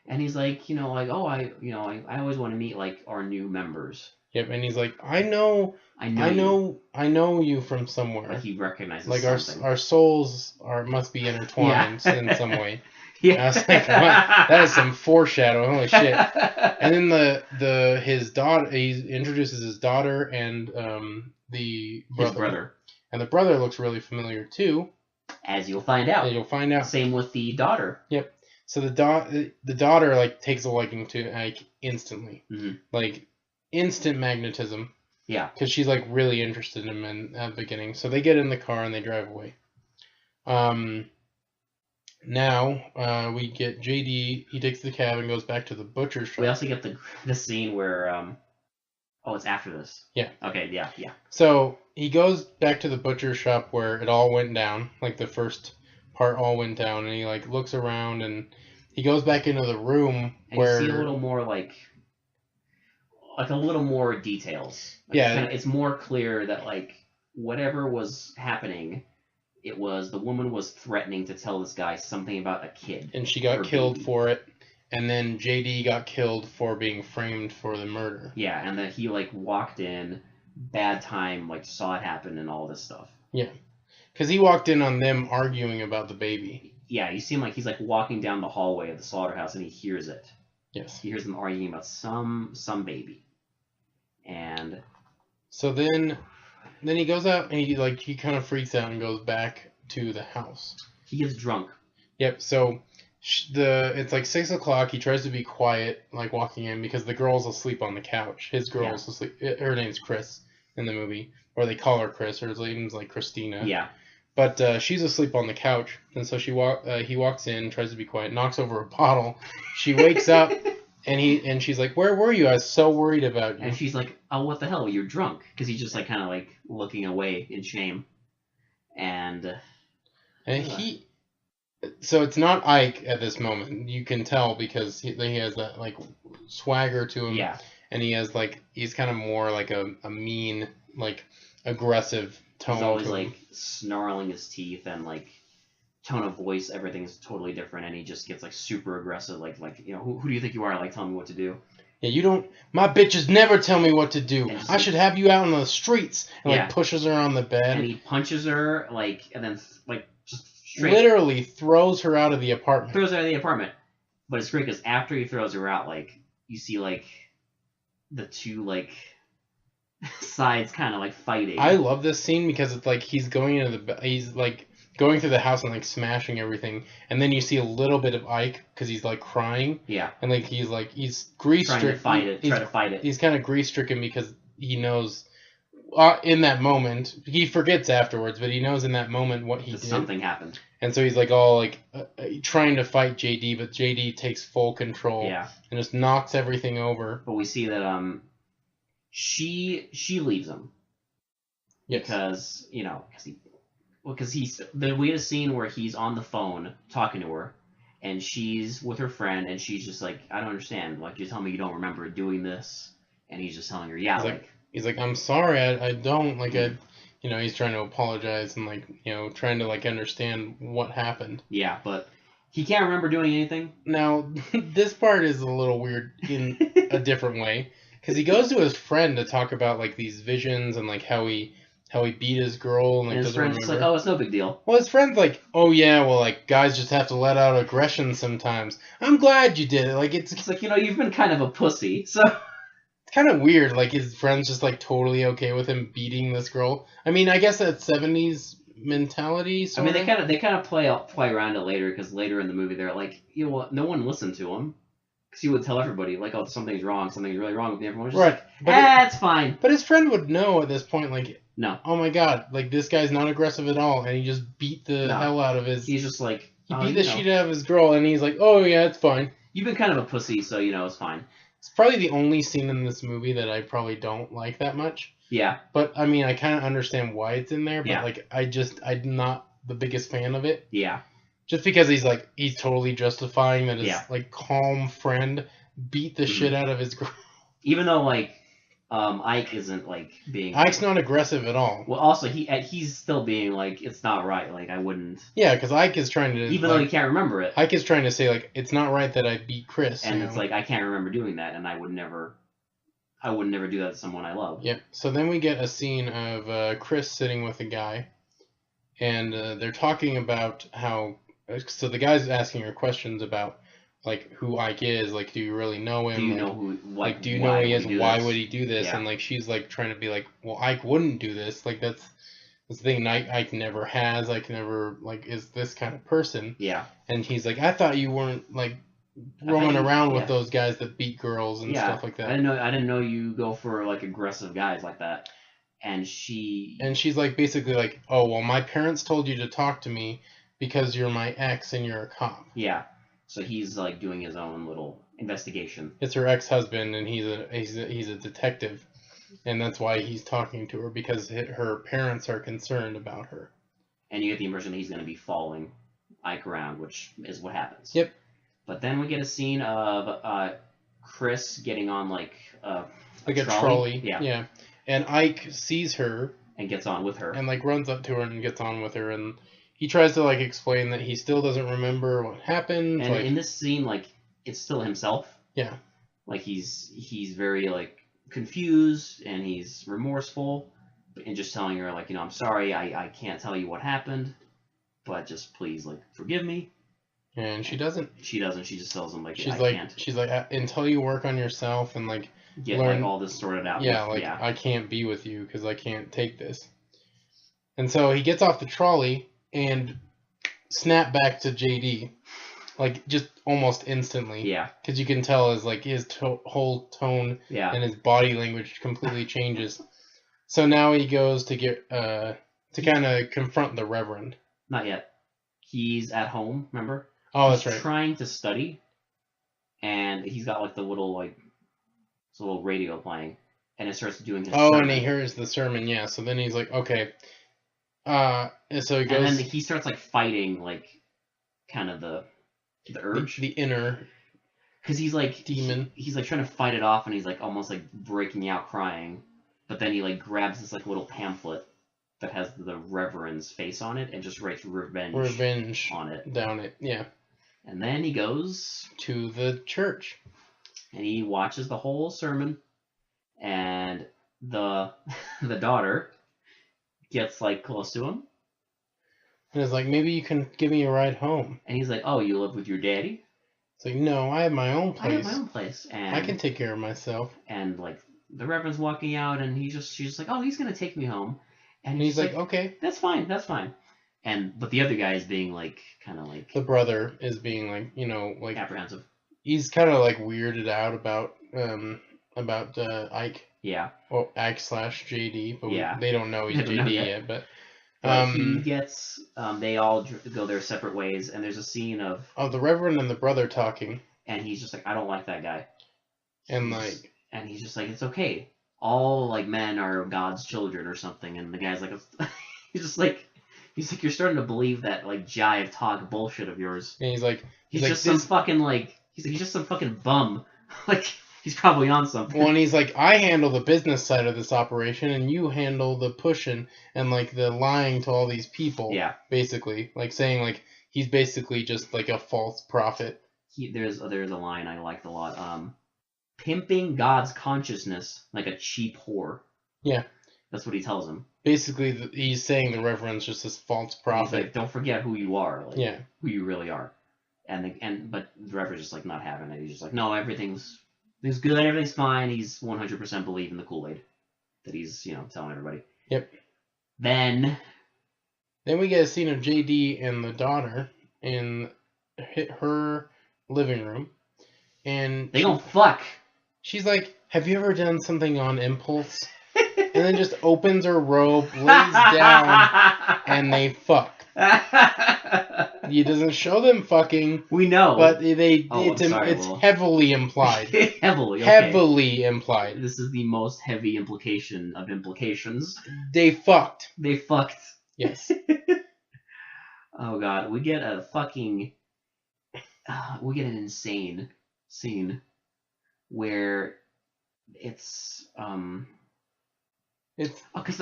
Speaker 2: he's like, I always want to meet, like, our new members.
Speaker 1: Yep, and he's like, I know you from somewhere.
Speaker 2: Like he recognizes
Speaker 1: like
Speaker 2: something.
Speaker 1: our souls must be intertwined in some way.
Speaker 2: Yeah.
Speaker 1: And I was like, what? That is some foreshadowing. Holy shit! And then his daughter, he introduces his daughter and the brother.
Speaker 2: His brother.
Speaker 1: And the brother looks really familiar too.
Speaker 2: As you'll find out. Same with the daughter.
Speaker 1: Yep. So the daughter, like, takes a liking to Ike instantly.
Speaker 2: Mm-hmm.
Speaker 1: Like, instant magnetism.
Speaker 2: Yeah.
Speaker 1: Because she's, like, really interested in him at the beginning. So they get in the car and they drive away. Now we get JD. He takes the cab and goes back to the butcher shop.
Speaker 2: We also get the scene where it's after this.
Speaker 1: Yeah.
Speaker 2: Okay. Yeah.
Speaker 1: So he goes back to the butcher shop where it all went down. Like, the first part all went down, and he, like, looks around, and he goes back into the room
Speaker 2: and
Speaker 1: where
Speaker 2: you see a little more like a little more details. Like,
Speaker 1: yeah.
Speaker 2: It's more clear that, like, whatever was happening, it was the woman was threatening to tell this guy something about a kid.
Speaker 1: And she got killed for it. And then JD got killed for being framed for the murder.
Speaker 2: Yeah, and then he, like, walked in, bad time, like, saw it happen and all this stuff.
Speaker 1: Yeah. Because he walked in on them arguing about the baby.
Speaker 2: Yeah, you see him, like, he's, like, walking down the hallway of the slaughterhouse, and he hears it.
Speaker 1: Yes.
Speaker 2: He hears them arguing about some baby. And
Speaker 1: so then he goes out, and he kind of freaks out and goes back to the house.
Speaker 2: He gets drunk.
Speaker 1: Yep. So it's like 6 o'clock. He tries to be quiet, like, walking in, because the girl's asleep on the couch. His girl's asleep. Her name's Chris in the movie, or they call her Chris. Her name's, like, Christina.
Speaker 2: Yeah.
Speaker 1: But she's asleep on the couch, and so he walks in, tries to be quiet, knocks over a bottle. She wakes up, and she's like, "Where were you? I was so worried about you."
Speaker 2: And she's like, "Oh, what the hell? You're drunk." Because he's just, like, kind of, like, looking away in shame. And
Speaker 1: so it's not Ike at this moment. You can tell because he has that, like, swagger to him.
Speaker 2: Yeah.
Speaker 1: And he's kind of more like a mean, like, aggressive tone.
Speaker 2: He's always, like, snarling his teeth, and, like, tone of voice, everything's totally different, and he just gets, like, super aggressive, like who do you think you are? Like, tell me what to do.
Speaker 1: Yeah, you don't. My bitches never tell me what to do. I should have you out on the streets. And, like, pushes her on the bed.
Speaker 2: And he punches her, like, and then, like, just straight.
Speaker 1: Literally throws her out of the apartment.
Speaker 2: But it's great because after he throws her out, like, you see, like, the two, like, sides kind of, like, fighting.
Speaker 1: I love this scene because it's like he's like going through the house and, like, smashing everything, and then you see a little bit of Ike because he's, like, crying.
Speaker 2: Yeah.
Speaker 1: And, like, he's grief stricken.
Speaker 2: Try to fight it.
Speaker 1: He's kind of grief stricken because he knows in that moment, he forgets afterwards, but he knows in that moment what he did.
Speaker 2: Something happened.
Speaker 1: And so he's, like, all, like, trying to fight JD, but JD takes full control.
Speaker 2: Yeah.
Speaker 1: And just knocks everything over.
Speaker 2: But we see that she leaves him.
Speaker 1: Yes.
Speaker 2: Because we had a scene where he's on the phone talking to her, and she's with her friend, and she's just like, I don't understand. Like, you tell me you don't remember doing this, and he's just telling her, yeah,
Speaker 1: he's like, I'm sorry, I don't, like, he's trying to apologize and, like, trying to, like, understand what happened.
Speaker 2: Yeah, but he can't remember doing anything.
Speaker 1: Now, this part is a little weird in a different way, because he goes to his friend to talk about, like, these visions and, like, how he beat his girl and, like,
Speaker 2: his friend's just like, oh, it's no big deal.
Speaker 1: Well, his friend's like, oh yeah, well, like, guys just have to let out aggression sometimes. I'm glad you did it. Like, it's
Speaker 2: like, you've been kind of a pussy, so.
Speaker 1: It's kind of weird. Like his friend's just like totally okay with him beating this girl. I mean, I guess that's 70s mentality.
Speaker 2: I
Speaker 1: Sort
Speaker 2: mean,
Speaker 1: of.
Speaker 2: they kind of play around it later because later in the movie they're like, you know what? No one listened to him because he would tell everybody like, oh, something's wrong, something's really wrong with me. Everyone was just
Speaker 1: Right.
Speaker 2: like, it's fine.
Speaker 1: But his friend would know at this point, like,
Speaker 2: No,
Speaker 1: oh my god, like this guy's not aggressive at all, and he just beat the
Speaker 2: No.
Speaker 1: hell out of his.
Speaker 2: he's just like,
Speaker 1: He
Speaker 2: oh,
Speaker 1: beat
Speaker 2: you
Speaker 1: the
Speaker 2: know,
Speaker 1: shit out of his girl, and he's like, oh yeah, it's fine.
Speaker 2: you've been kind of a pussy, so you know it's fine.
Speaker 1: It's probably the only scene in this movie that I probably don't like that much.
Speaker 2: Yeah,
Speaker 1: But I mean, I kind of understand why it's in there, but
Speaker 2: Yeah.
Speaker 1: like, I'm not the biggest fan of it.
Speaker 2: yeah,
Speaker 1: Just because he's totally justifying that his
Speaker 2: Yeah.
Speaker 1: like calm friend beat the
Speaker 2: Mhm.
Speaker 1: shit out of his girl.
Speaker 2: even though like Ike isn't like being.
Speaker 1: Ike's not aggressive at all.
Speaker 2: Well, also he's still being like, it's not right. Like I wouldn't.
Speaker 1: Yeah, because Ike is trying to
Speaker 2: Even though he can't remember it,
Speaker 1: Ike is trying to say like it's not right that I beat Chris.
Speaker 2: and
Speaker 1: you
Speaker 2: it's
Speaker 1: know?
Speaker 2: like I can't remember doing that, and I would never do that to someone I love.
Speaker 1: Yep. So then we get a scene of Chris sitting with a guy, and they're talking about how. So the guy's asking her questions about like who Ike is. Like, do you really know him?
Speaker 2: Do you
Speaker 1: Like,
Speaker 2: know who?
Speaker 1: like, do you
Speaker 2: why
Speaker 1: know who he
Speaker 2: would
Speaker 1: is?
Speaker 2: do
Speaker 1: Why
Speaker 2: this?
Speaker 1: would he do this?
Speaker 2: Yeah.
Speaker 1: And like she's like trying to be like, well, Ike wouldn't do this. Like that's the thing Ike never has. Ike never like is this kind of person.
Speaker 2: Yeah.
Speaker 1: And he's like, I thought you weren't like
Speaker 2: I
Speaker 1: roaming
Speaker 2: thought you-
Speaker 1: around with
Speaker 2: yeah.
Speaker 1: those guys that beat girls and
Speaker 2: Yeah.
Speaker 1: stuff like that.
Speaker 2: I didn't know you go for like aggressive guys like that. And she.
Speaker 1: And she's like basically like, oh well, my parents told you to talk to me because you're my ex and you're a cop.
Speaker 2: Yeah. So he's like doing his own little investigation.
Speaker 1: It's her ex-husband, and he's a detective, and that's why he's talking to her because her parents are concerned about her.
Speaker 2: And you get the impression that he's going to be following Ike around, which is what happens.
Speaker 1: Yep.
Speaker 2: But then we get a scene of Chris getting on like a
Speaker 1: trolley.
Speaker 2: Yeah.
Speaker 1: Yeah. And Ike sees her
Speaker 2: And gets on with her.
Speaker 1: and like runs up to her and gets on with her, and he tries to like explain that he still doesn't remember what happened.
Speaker 2: And
Speaker 1: like,
Speaker 2: in this scene, like, it's still himself.
Speaker 1: yeah.
Speaker 2: Like he's very like confused and he's remorseful, and just telling her like, you know, I'm sorry, I can't tell you what happened, but just please like forgive me.
Speaker 1: And she doesn't.
Speaker 2: She doesn't. She just tells him like,
Speaker 1: She's
Speaker 2: I
Speaker 1: like,
Speaker 2: can't
Speaker 1: until you work on yourself and like
Speaker 2: get
Speaker 1: learn-
Speaker 2: like all this sorted out.
Speaker 1: yeah, like I can't be with you because I can't take this. And so he gets off the trolley and snap back to JD, like just almost instantly.
Speaker 2: Yeah.
Speaker 1: Because you can tell his whole tone
Speaker 2: Yeah.
Speaker 1: and his body language completely changes. So now he goes to get to kind of confront the Reverend.
Speaker 2: Not yet. He's at home. Remember?
Speaker 1: Oh,
Speaker 2: He's
Speaker 1: that's right.
Speaker 2: trying to study, and he's got like the little this little radio playing, and it starts doing his.
Speaker 1: Oh,
Speaker 2: sermon.
Speaker 1: and he hears the sermon. Yeah. So then he's like, okay. And so he goes.
Speaker 2: And then he starts like fighting like kind of the urge,
Speaker 1: the inner
Speaker 2: because he's like
Speaker 1: demon.
Speaker 2: He's like trying to fight it off, and he's like almost like breaking out crying, but then he like grabs this like little pamphlet that has the Reverend's face on it and just writes revenge on it.
Speaker 1: Down it. Yeah.
Speaker 2: And then he goes
Speaker 1: to the church.
Speaker 2: And he watches the whole sermon, and the daughter gets like close to him,
Speaker 1: And it's like, maybe you can give me a ride home.
Speaker 2: and he's like, "Oh, you live with your daddy?"
Speaker 1: It's like, no, I have my own
Speaker 2: I
Speaker 1: place.
Speaker 2: have my own place, and
Speaker 1: I can take care of myself.
Speaker 2: And like the Reverend's walking out, and she's just like, "Oh, he's gonna take me home,"
Speaker 1: And he's like, okay.
Speaker 2: "That's fine, that's fine." But the other guy is being like kind of like
Speaker 1: The brother is being like, like
Speaker 2: apprehensive.
Speaker 1: he's kind of like weirded out about Ike.
Speaker 2: Yeah.
Speaker 1: Well, Ike/JD, but
Speaker 2: Yeah.
Speaker 1: they don't know he's
Speaker 2: They don't know
Speaker 1: JD
Speaker 2: yet.
Speaker 1: yet. But
Speaker 2: He gets. They all go their separate ways, and there's a scene of.
Speaker 1: Oh, the Reverend and the brother talking.
Speaker 2: And he's just like, I don't like that guy.
Speaker 1: And like.
Speaker 2: And he's just like, it's okay. All like men are God's children or something. And the guy's like, he's just like, you're starting to believe that like jive talk bullshit of yours.
Speaker 1: And he's like,
Speaker 2: He's just some fucking like. He's just some fucking bum. Like he's probably on something.
Speaker 1: Well, and he's like, I handle the business side of this operation, and you handle the pushing and like the lying to all these people.
Speaker 2: Yeah.
Speaker 1: Basically, like saying like he's basically just like a false prophet.
Speaker 2: There's a line I liked a lot. Pimping God's consciousness like a cheap whore.
Speaker 1: Yeah.
Speaker 2: That's what he tells him.
Speaker 1: Basically, he's saying the Reverend's just this false prophet.
Speaker 2: He's like, don't forget who you are. Like,
Speaker 1: yeah.
Speaker 2: Who you really are. But the Reverend's just like not having it. He's just like, no, everything's He's good, everything's fine. He's 100% believing the Kool-Aid that he's, telling everybody.
Speaker 1: Yep.
Speaker 2: Then
Speaker 1: we get a scene of JD and the daughter in her living room, and
Speaker 2: they don't fuck.
Speaker 1: She's like, "Have you ever done something on impulse?" And then just opens her robe, lays down, and they fuck. He doesn't show them fucking.
Speaker 2: We know,
Speaker 1: but it's heavily implied.
Speaker 2: Heavily, okay.
Speaker 1: Heavily implied.
Speaker 2: This is the most heavy implication of implications.
Speaker 1: They fucked.
Speaker 2: They fucked.
Speaker 1: Yes.
Speaker 2: Oh god, we get a fucking. We get an insane scene where it's because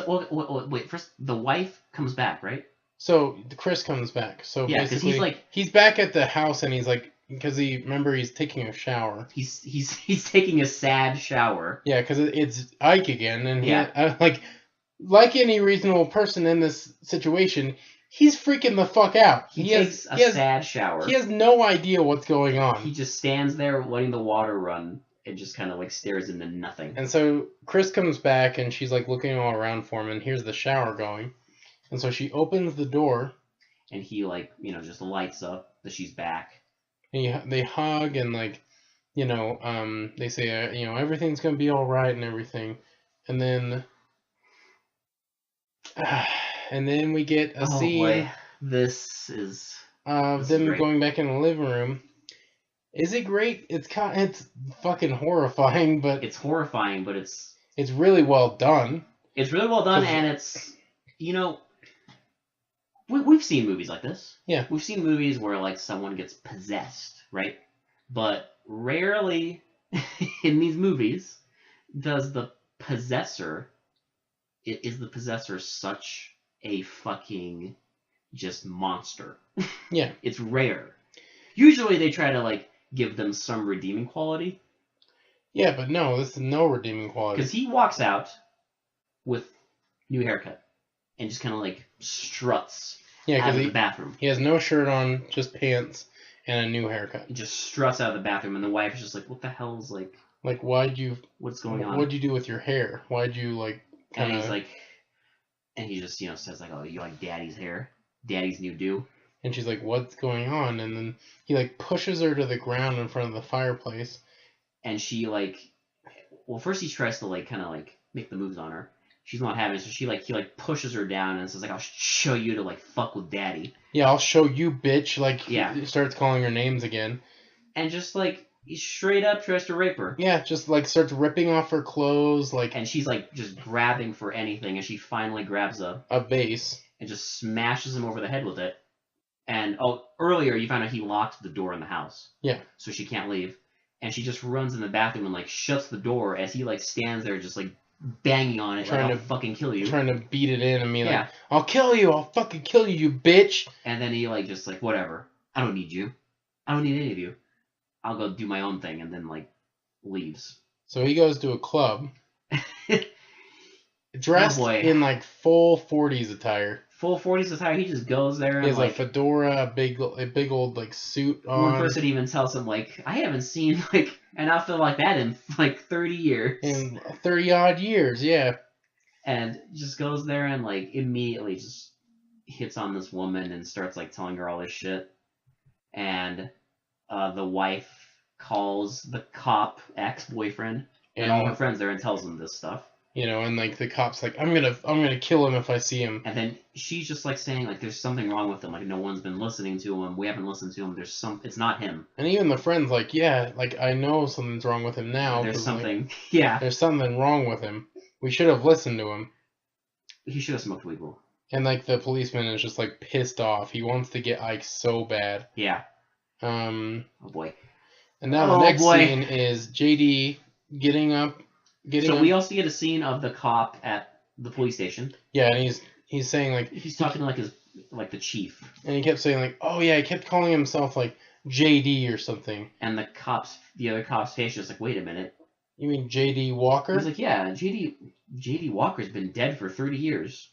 Speaker 2: wait, first the wife comes back, right?
Speaker 1: So Chris comes back. So
Speaker 2: yeah, because
Speaker 1: he's back at the house, and he's like, because he's taking a shower.
Speaker 2: He's taking a sad shower.
Speaker 1: Yeah, because it's Ike again, and like any reasonable person in this situation, he's freaking the fuck out.
Speaker 2: He takes a sad shower.
Speaker 1: He has no idea what's going on.
Speaker 2: He just stands there letting the water run and just kind of like stares into nothing.
Speaker 1: And so Chris comes back, and she's like looking all around for him, and here's the shower going. And so she opens the door.
Speaker 2: And he just lights up that she's back.
Speaker 1: And they hug, and they say, everything's going to be all right and everything. And then we get a scene.
Speaker 2: Boy. This is
Speaker 1: of them going back in the living room. Is it great? It's fucking horrifying, but
Speaker 2: it's horrifying, but it's
Speaker 1: really well done.
Speaker 2: It's really well done, and it's we've seen movies like this.
Speaker 1: Yeah,
Speaker 2: we've seen movies where someone gets possessed, right? But rarely in these movies does the possessor such a fucking just monster.
Speaker 1: Yeah,
Speaker 2: it's rare. Usually they try to give them some redeeming quality.
Speaker 1: Yeah, but no, this is no redeeming quality.
Speaker 2: Because he walks out with new haircut and just kind of struts out of the bathroom.
Speaker 1: He has no shirt on, just pants and a new haircut.
Speaker 2: He just struts out of the bathroom, and the wife is just like, "What the hell's what's going on?
Speaker 1: What'd you do with your hair? Why'd you
Speaker 2: And he's like, and he just says "Oh, you like Daddy's hair, Daddy's new do."
Speaker 1: And she's like, "What's going on?" And then he pushes her to the ground in front of the fireplace.
Speaker 2: And she first he tries to make the moves on her. She's not having it, so he pushes her down and says "I'll show you to fuck with Daddy."
Speaker 1: Yeah, I'll show you, bitch.
Speaker 2: Yeah.
Speaker 1: He starts calling her names again.
Speaker 2: And just he straight up tries to rape her.
Speaker 1: Yeah, just starts ripping off her clothes,
Speaker 2: And she's just grabbing for anything, and she finally grabs a
Speaker 1: vase
Speaker 2: and just smashes him over the head with it. And earlier you found out he locked the door in the house.
Speaker 1: Yeah.
Speaker 2: So she can't leave. And she just runs in the bathroom and shuts the door as he stands there just banging on it,
Speaker 1: trying
Speaker 2: to fucking kill you.
Speaker 1: Trying to beat it in and be "I'll kill you, I'll fucking kill you, you bitch."
Speaker 2: And then he just whatever. I don't need you. I don't need any of you. I'll go do my own thing, and then leaves.
Speaker 1: So he goes to a club. Dressed in full 40s attire.
Speaker 2: Full 40s attire. He just goes there.
Speaker 1: He has a fedora, a big old suit on.
Speaker 2: One person even tells him I haven't seen an outfit like that in 30 years.
Speaker 1: In 30 odd years, yeah.
Speaker 2: And just goes there and immediately just hits on this woman and starts telling her all this shit. And the wife calls the cop ex-boyfriend and all her friends there and tells them this stuff.
Speaker 1: And the cop's I'm gonna kill him if I see him.
Speaker 2: And then she's just saying there's something wrong with him. No one's been listening to him. We haven't listened to him. It's not him.
Speaker 1: And even the friend's yeah, I know something's wrong with him now.
Speaker 2: There's something. Yeah.
Speaker 1: There's something wrong with him. We should have listened to him.
Speaker 2: He should have smoked weed.
Speaker 1: And the policeman is just pissed off. He wants to get Ike so bad.
Speaker 2: Yeah.
Speaker 1: Oh
Speaker 2: boy.
Speaker 1: And now the next scene is JD getting up.
Speaker 2: We also get a scene of the cop at the police station.
Speaker 1: Yeah, and he's saying
Speaker 2: he's talking to his the chief.
Speaker 1: And he kept saying oh yeah, he kept calling himself JD or something.
Speaker 2: And the other cop's face is wait a minute.
Speaker 1: You mean JD Walker?
Speaker 2: He's yeah, JD Walker's been dead for 30 years.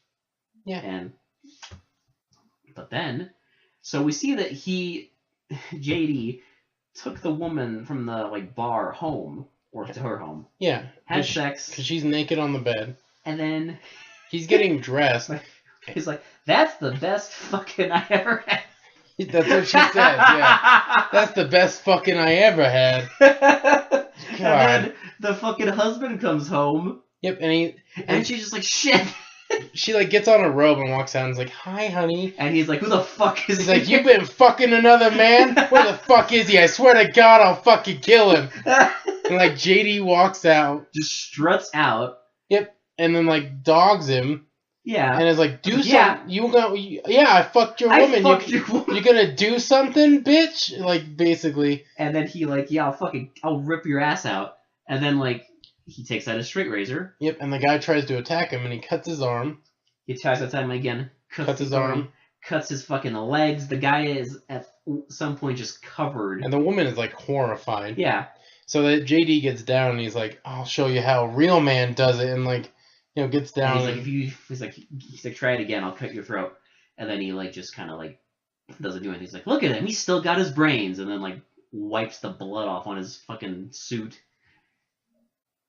Speaker 1: Yeah.
Speaker 2: But then, so we see that JD took the woman from the bar home. or to her home.
Speaker 1: Yeah.
Speaker 2: Has sex.
Speaker 1: Because she's naked on the bed.
Speaker 2: And then
Speaker 1: he's getting dressed.
Speaker 2: He's like, "That's the best fucking I ever had."
Speaker 1: That's what she says, yeah. That's the best fucking I ever had. God.
Speaker 2: And then the fucking husband comes home.
Speaker 1: Yep,
Speaker 2: and she's just like, "Shit."
Speaker 1: She like gets on a robe and walks out and is like, "Hi, honey."
Speaker 2: And he's like, "Who the fuck is he?"
Speaker 1: He's like, "You've been fucking another man? Where the fuck is he? I swear to God, I'll fucking kill him." And like JD walks out.
Speaker 2: Just struts out.
Speaker 1: Yep. And then like dogs him.
Speaker 2: Yeah.
Speaker 1: And is like, "Do something."
Speaker 2: Yeah.
Speaker 1: I fucked your woman.
Speaker 2: Your woman.
Speaker 1: You're gonna do something, bitch? Like, basically.
Speaker 2: And then he like, "Yeah, I'll rip your ass out." And then like, he takes out a straight razor.
Speaker 1: Yep, and the guy tries to attack him, and he cuts his arm.
Speaker 2: He tries to attack him again.
Speaker 1: Cuts his arm.
Speaker 2: Cuts his fucking legs. The guy is at some point just covered.
Speaker 1: And the woman is like horrified.
Speaker 2: Yeah.
Speaker 1: So that JD gets down, and he's like, "I'll show you how a real man does it," and like, gets down.
Speaker 2: And he's like, "Try it again. I'll cut your throat." And then he like just kind of like doesn't do anything. He's like, "Look at him. He's still got his brains." And then like wipes the blood off on his fucking suit.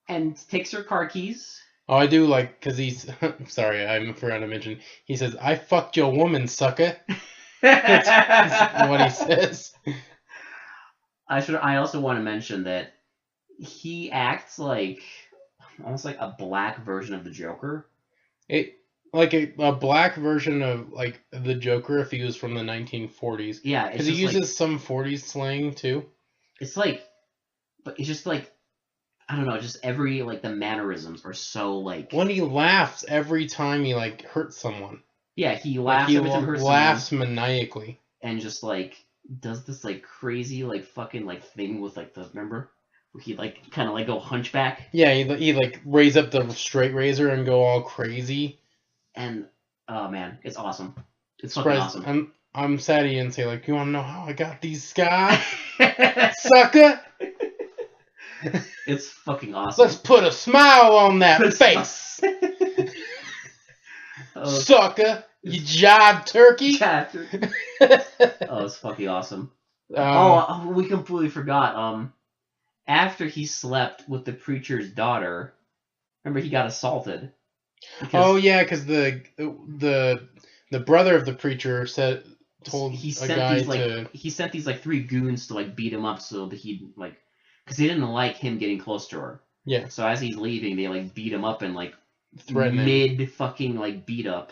Speaker 2: And takes her car keys.
Speaker 1: Oh, I do like, because he's, sorry, I forgot to mention, he says, "I fucked your woman, sucker." That's what he says.
Speaker 2: I also want to mention that he acts like, almost like a black version of the Joker.
Speaker 1: Like a black version of, like, the Joker if he was from the 1940s.
Speaker 2: Yeah.
Speaker 1: Because he uses some 40s slang, too.
Speaker 2: It's like, but it's just like, I don't know, just every, like, the mannerisms are so, like...
Speaker 1: When he laughs every time he, like, hurts someone.
Speaker 2: Yeah, he laughs every time he hurts someone.
Speaker 1: He laughs maniacally.
Speaker 2: And just, like, does this, like, crazy, like, fucking, like, thing with, like, remember? Where he, like, kind of, like, go hunchback?
Speaker 1: Yeah, he like, raise up the straight razor and go all crazy.
Speaker 2: And, oh, man, it's awesome. It's fucking awesome.
Speaker 1: I'm sad he didn't say, like, "You want to know how I got these scars? Sucker!"
Speaker 2: It's fucking awesome.
Speaker 1: Let's put a smile on that face. Sucker, you jive turkey.
Speaker 2: Oh, it's fucking awesome. We completely forgot. After he slept with the preacher's daughter, remember he got assaulted.
Speaker 1: Oh yeah, because the brother of the preacher told a guy
Speaker 2: he sent these like 3 goons to like beat him up so that he'd like. Because he didn't like him getting close to her.
Speaker 1: Yeah.
Speaker 2: So as he's leaving, they like beat him up and like
Speaker 1: threaten
Speaker 2: mid fucking like beat up,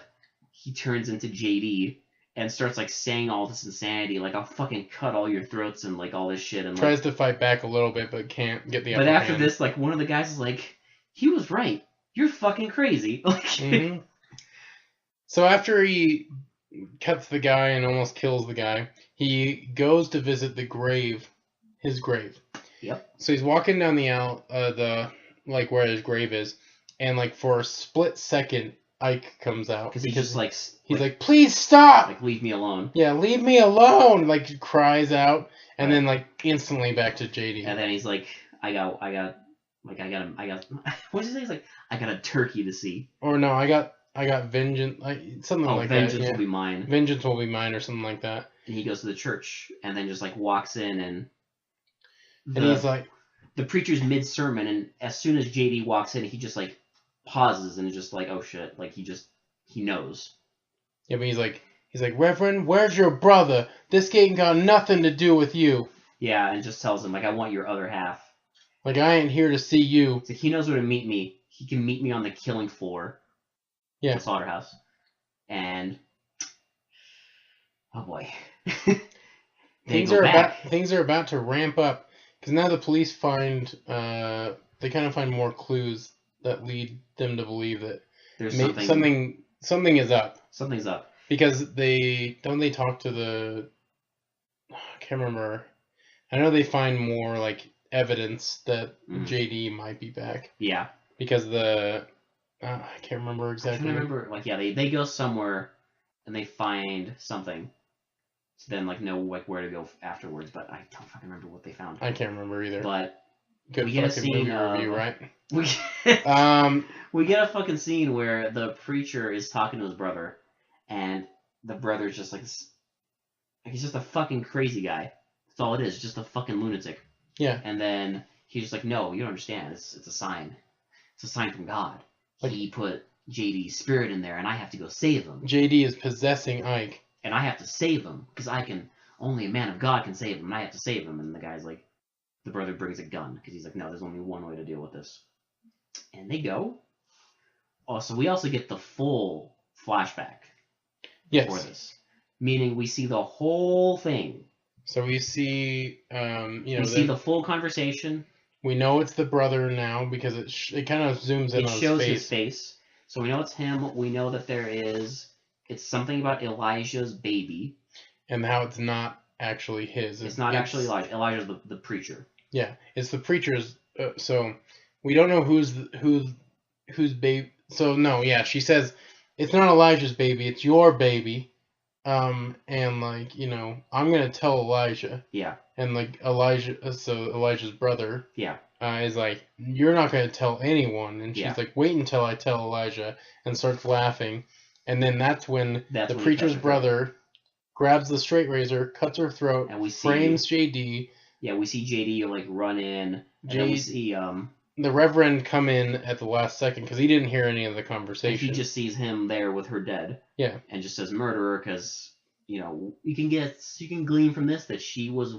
Speaker 2: he turns into JD and starts like saying all this insanity, like "I'll fucking cut all your throats" and like all this shit, and
Speaker 1: tries to fight back a little bit but can't get the upper
Speaker 2: But after
Speaker 1: hand.
Speaker 2: this, like one of the guys is like, "He was right. You're fucking crazy." Like.
Speaker 1: Mm-hmm. So after he cuts the guy and almost kills the guy, he goes to visit his grave.
Speaker 2: Yep.
Speaker 1: So he's walking down the where his grave is, and like for a split second, Ike comes out
Speaker 2: because he's
Speaker 1: like, "Please stop!
Speaker 2: Like, leave me alone."
Speaker 1: Yeah, leave me alone! Like cries out, and then like instantly back to JD.
Speaker 2: And then he's like, I got. What does he say? He's like, "I got a turkey to see."
Speaker 1: Or no, I got vengeance. Something like
Speaker 2: vengeance
Speaker 1: that. Vengeance
Speaker 2: will be mine.
Speaker 1: Vengeance will be mine, or something like that.
Speaker 2: And he goes to the church, and then just like walks in and.
Speaker 1: And he's like,
Speaker 2: the preacher's mid sermon, and as soon as JD walks in, he just like pauses and is just like, "Oh shit!" Like he knows.
Speaker 1: Yeah, but he's like, "Reverend, where's your brother? This ain't got nothing to do with you."
Speaker 2: Yeah, and just tells him like, "I want your other half."
Speaker 1: Like, I ain't here to see you.
Speaker 2: So he knows where to meet me. He can meet me on the killing floor.
Speaker 1: Yeah.
Speaker 2: The slaughterhouse. And oh boy,
Speaker 1: things are about to ramp up. Because now the police find more clues that lead them to believe that
Speaker 2: there's
Speaker 1: something is up.
Speaker 2: Something's up.
Speaker 1: Because they talk to I can't remember. I know they find more like evidence that JD might be back.
Speaker 2: Yeah.
Speaker 1: Because I can't remember exactly.
Speaker 2: I can't remember. They go somewhere and they find something. To then know where to go afterwards, but I don't fucking remember what they found.
Speaker 1: I can't remember either.
Speaker 2: But
Speaker 1: good
Speaker 2: we get a scene
Speaker 1: review, right?
Speaker 2: We get a fucking scene where the preacher is talking to his brother, and the brother's just like he's just a fucking crazy guy. That's all it is, just a fucking lunatic.
Speaker 1: Yeah.
Speaker 2: And then He's just like, no, you don't understand. It's a sign. It's a sign from God.
Speaker 1: Like,
Speaker 2: he put JD's spirit in there, and I have to go save him.
Speaker 1: JD is possessing Ike.
Speaker 2: And I have to save him, because only a man of God can save him, and I have to save him. And the guy's like, the brother brings a gun, because he's like, no, there's only one way to deal with this. And they go. Oh, so we also get the full flashback for this. Meaning we see the whole thing.
Speaker 1: So we see,
Speaker 2: we see the full conversation.
Speaker 1: We know it's the brother now because it kind of zooms in on his face. It shows his face.
Speaker 2: So we know it's him. We know that it's something about Elijah's baby.
Speaker 1: And how it's not actually his.
Speaker 2: It's not actually Elijah. Elijah's the preacher.
Speaker 1: Yeah, it's the preacher's. So we don't know whose baby. So no, yeah, she says it's not Elijah's baby. It's your baby. And like, you know, I'm gonna tell Elijah.
Speaker 2: Yeah.
Speaker 1: And like Elijah's brother.
Speaker 2: Yeah.
Speaker 1: Is like, you're not gonna tell anyone. And she's like, wait until I tell Elijah, and starts laughing. And then that's when the preacher's brother grabs the straight razor, cuts her throat, and frames JD.
Speaker 2: Yeah, we see JD like run in, and then we see
Speaker 1: the Reverend come in at the last second because he didn't hear any of the conversation.
Speaker 2: He just sees him there with her dead.
Speaker 1: Yeah.
Speaker 2: And just says murderer because, you know, you can glean from this that she was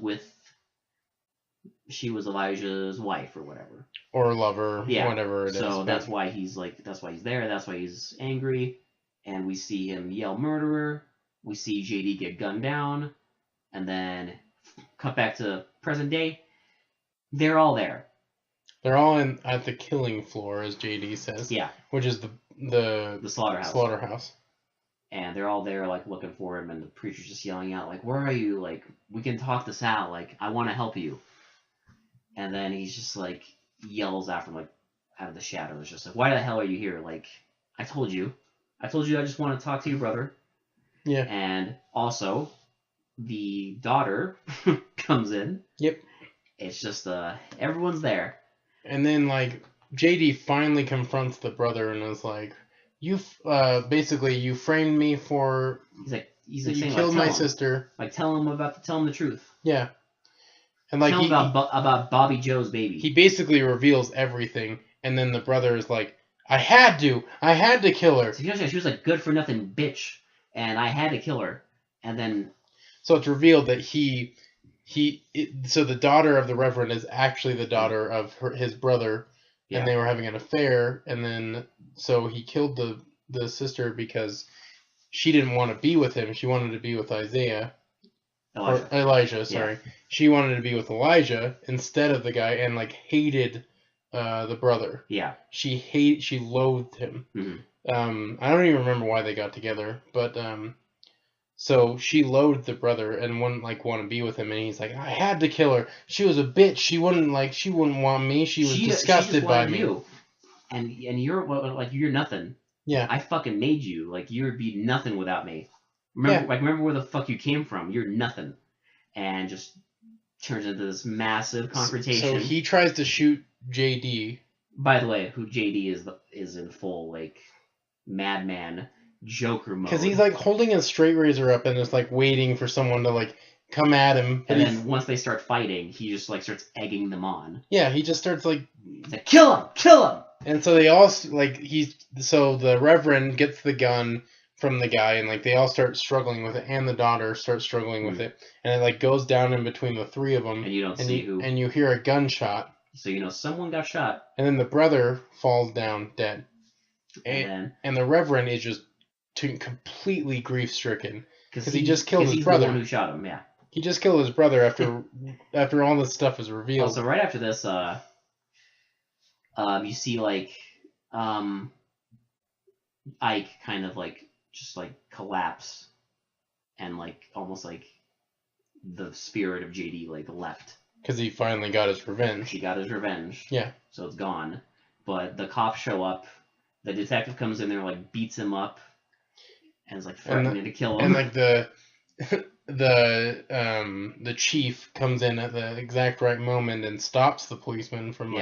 Speaker 2: Elijah's wife or whatever.
Speaker 1: Or lover, whatever it is.
Speaker 2: So that's why he's there, that's why he's angry. And we see him yell murderer. We see JD get gunned down. And then cut back to present day. They're all there.
Speaker 1: They're all at the killing floor, as JD says.
Speaker 2: Yeah.
Speaker 1: Which is the slaughterhouse.
Speaker 2: And they're all there, like, looking for him, and the preacher's just yelling out, like, where are you? Like, we can talk this out. Like, I want to help you. And then he's just, like, yells after him, like, out of the shadows. Just like, why the hell are you here? Like, I told you I just want to talk to you, brother.
Speaker 1: Yeah.
Speaker 2: And also, the daughter comes in.
Speaker 1: Yep.
Speaker 2: It's just, everyone's there.
Speaker 1: And then, like, JD finally confronts the brother and is like, you framed me for...
Speaker 2: He's like
Speaker 1: you
Speaker 2: saying,
Speaker 1: killed my sister.
Speaker 2: Like, tell him the truth.
Speaker 1: Yeah. And like,
Speaker 2: tell him about Bobby Joe's baby.
Speaker 1: He basically reveals everything, and then the brother is like, I had to kill her.
Speaker 2: So she was like, good for nothing bitch, and I had to kill her. And then...
Speaker 1: So it's revealed that so the daughter of the Reverend is actually the daughter of his brother, and they were having an affair, and then so he killed the sister because she didn't want to be with him. She wanted to be with Elijah. Sorry. Yeah. She wanted to be with Elijah instead of the guy, and like hated the brother.
Speaker 2: Yeah.
Speaker 1: She loathed him.
Speaker 2: Mm-hmm.
Speaker 1: I don't even remember why they got together, but so she loathed the brother and wouldn't want to be with him, and he's like, I had to kill her. She was a bitch. She wouldn't want me. She was disgusted by me.
Speaker 2: You. And you're nothing.
Speaker 1: Yeah.
Speaker 2: I fucking made you. Like, you'd be nothing without me. Remember where the fuck you came from. You're nothing. And just turns into this massive confrontation.
Speaker 1: So he tries to shoot JD.
Speaker 2: By the way, who JD is in full madman Joker mode.
Speaker 1: Because he's holding his straight razor up and is waiting for someone to come at him.
Speaker 2: And then once they start fighting, he just starts egging them on.
Speaker 1: Yeah, he just starts
Speaker 2: he's like, kill him.
Speaker 1: And so they all so the Reverend gets the gun from the guy, and they all start struggling with it, and the daughter starts struggling with it, and it goes down in between the three of them.
Speaker 2: And you don't see who.
Speaker 1: And you hear a gunshot.
Speaker 2: So you know someone got shot.
Speaker 1: And then the brother falls down dead. And the Reverend is just completely grief-stricken because he just killed his brother.
Speaker 2: The one who shot him, yeah.
Speaker 1: He just killed his brother after all this stuff is revealed.
Speaker 2: Also, right after this, you see Ike kind of just collapse, and almost the spirit of JD left.
Speaker 1: Because he finally got his revenge.
Speaker 2: He got his revenge.
Speaker 1: Yeah.
Speaker 2: So it's gone. But the cops show up. The detective comes in there, beats him up, and is threatening to kill him.
Speaker 1: And the chief comes in at the exact right moment and stops the policeman from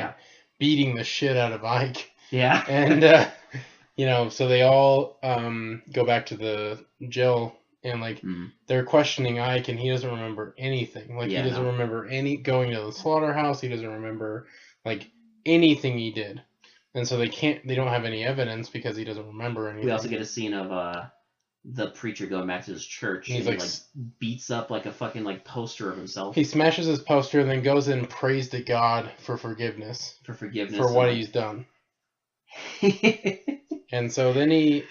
Speaker 1: beating the shit out of Ike.
Speaker 2: Yeah.
Speaker 1: And so they all go back to the jail and like
Speaker 2: Mm.
Speaker 1: they're questioning Ike, and he doesn't remember anything. Like
Speaker 2: Yeah,
Speaker 1: he doesn't
Speaker 2: no.
Speaker 1: remember any going to the slaughterhouse. He doesn't remember like anything he did, and so they don't have any evidence because he doesn't remember anything.
Speaker 2: We also get a scene of the preacher going back to his church,
Speaker 1: And he's
Speaker 2: and he
Speaker 1: like
Speaker 2: beats up like a fucking like poster of himself.
Speaker 1: He smashes his poster and then goes in and prays to God for forgiveness
Speaker 2: for forgiveness
Speaker 1: for what
Speaker 2: and,
Speaker 1: he's done.
Speaker 2: like...
Speaker 1: And so then he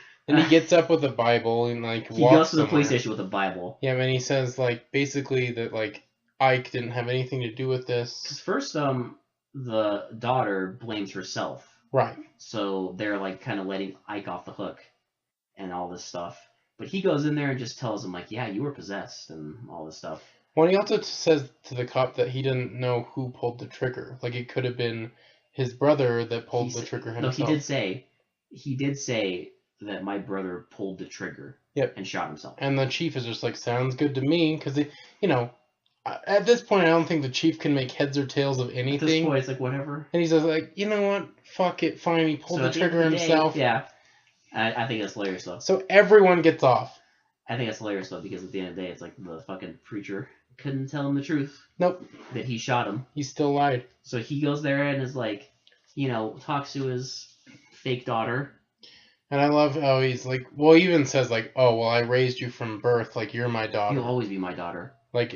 Speaker 1: gets up with the Bible and like
Speaker 2: he
Speaker 1: walks
Speaker 2: goes to the
Speaker 1: somewhere.
Speaker 2: police station with a Bible.
Speaker 1: Yeah, and he says like basically that like Ike didn't have anything to do with this.
Speaker 2: Because first, the daughter blames herself.
Speaker 1: Right.
Speaker 2: So they're like kind of letting Ike off the hook and all this stuff. But he goes in there and just tells him like, yeah, you were possessed and all this stuff.
Speaker 1: Well, he also says to the cop that he didn't know who pulled the trigger. Like it could have been his brother that pulled the trigger himself.
Speaker 2: No, he did say that my brother pulled the trigger.
Speaker 1: Yep.
Speaker 2: And shot himself.
Speaker 1: And the chief is just like, sounds good to me, because at this point, I don't think the chief can make heads or tails of anything.
Speaker 2: At this point, it's like, whatever.
Speaker 1: And he's just like, you know what? Fuck it, fine. He pulled the trigger himself.
Speaker 2: Yeah. I think that's hilarious, though.
Speaker 1: So everyone gets off.
Speaker 2: I think that's hilarious, though, because at the end of the day, it's like the fucking preacher couldn't tell him the truth.
Speaker 1: Nope.
Speaker 2: That he shot him.
Speaker 1: He still lied.
Speaker 2: So he goes there and is like, talks to his fake daughter.
Speaker 1: And I love how he's like, well, he even says like, oh, well, I raised you from birth, like you're my daughter.
Speaker 2: You'll always be my daughter.
Speaker 1: Like,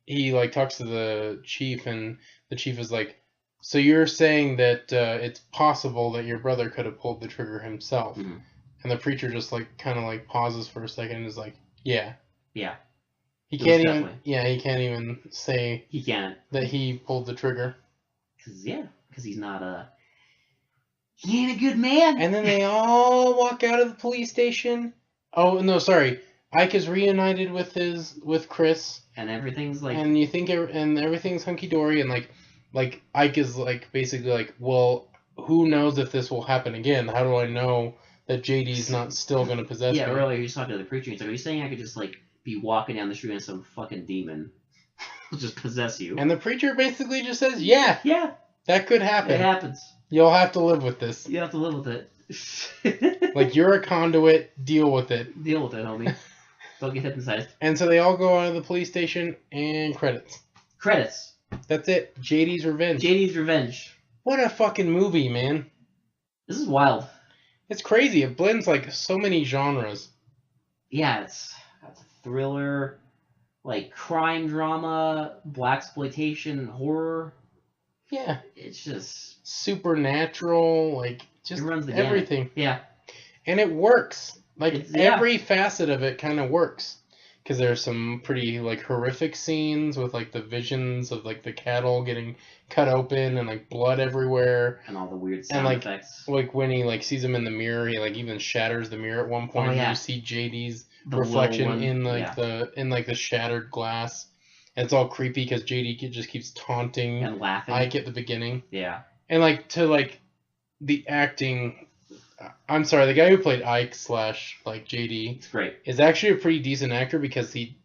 Speaker 1: he like talks to the chief, and the chief is like, so you're saying that it's possible that your brother could have pulled the trigger himself?
Speaker 2: Mm-hmm.
Speaker 1: And the preacher just like kind of like pauses for a second and is like, yeah.
Speaker 2: Yeah.
Speaker 1: He can't even. Yeah, he can't even say.
Speaker 2: He can't
Speaker 1: that he pulled the trigger.
Speaker 2: Because he's not He ain't a good man.
Speaker 1: And then they all walk out of the police station. Oh no, sorry. Ike is reunited with Chris.
Speaker 2: And everything's like.
Speaker 1: And you think and everything's hunky dory, and like Ike is like basically like, well, who knows if this will happen again? How do I know that JD's not still gonna possess me?
Speaker 2: Yeah, earlier he was talking to the preacher. He's like, are you saying I could just like be walking down the street and some fucking demon will just possess you?
Speaker 1: And the preacher basically just says, yeah, that could happen.
Speaker 2: It happens.
Speaker 1: You'll have to live with this.
Speaker 2: You have to live with it.
Speaker 1: Like, you're a conduit. Deal with it.
Speaker 2: Deal with it, homie. Don't get hypnotized.
Speaker 1: And so they all go out of the police station, and credits.
Speaker 2: Credits.
Speaker 1: That's it. JD's Revenge.
Speaker 2: JD's Revenge.
Speaker 1: What a fucking movie, man.
Speaker 2: This is wild.
Speaker 1: It's crazy. It blends, like, so many genres.
Speaker 2: Yeah, it's a thriller, like, crime drama, blaxploitation, horror.
Speaker 1: Yeah.
Speaker 2: It's just...
Speaker 1: supernatural, like, just everything.
Speaker 2: Yeah.
Speaker 1: And it works. Like, every facet of it kind of works. Because there's some pretty, like, horrific scenes with, like, the visions of, like, the cattle getting cut open and, like, blood everywhere.
Speaker 2: And all the weird sound effects.
Speaker 1: Like, when he, like, sees him in the mirror, he, like, even shatters the mirror at one point.
Speaker 2: Oh, yeah.
Speaker 1: And you see JD's reflection in, like, the shattered glass. And it's all creepy because JD just keeps taunting
Speaker 2: and laughing.
Speaker 1: Ike at the beginning.
Speaker 2: Yeah.
Speaker 1: And, like, the acting... I'm sorry, the guy who played Ike / like JD
Speaker 2: it's great.
Speaker 1: Is actually a pretty decent actor because he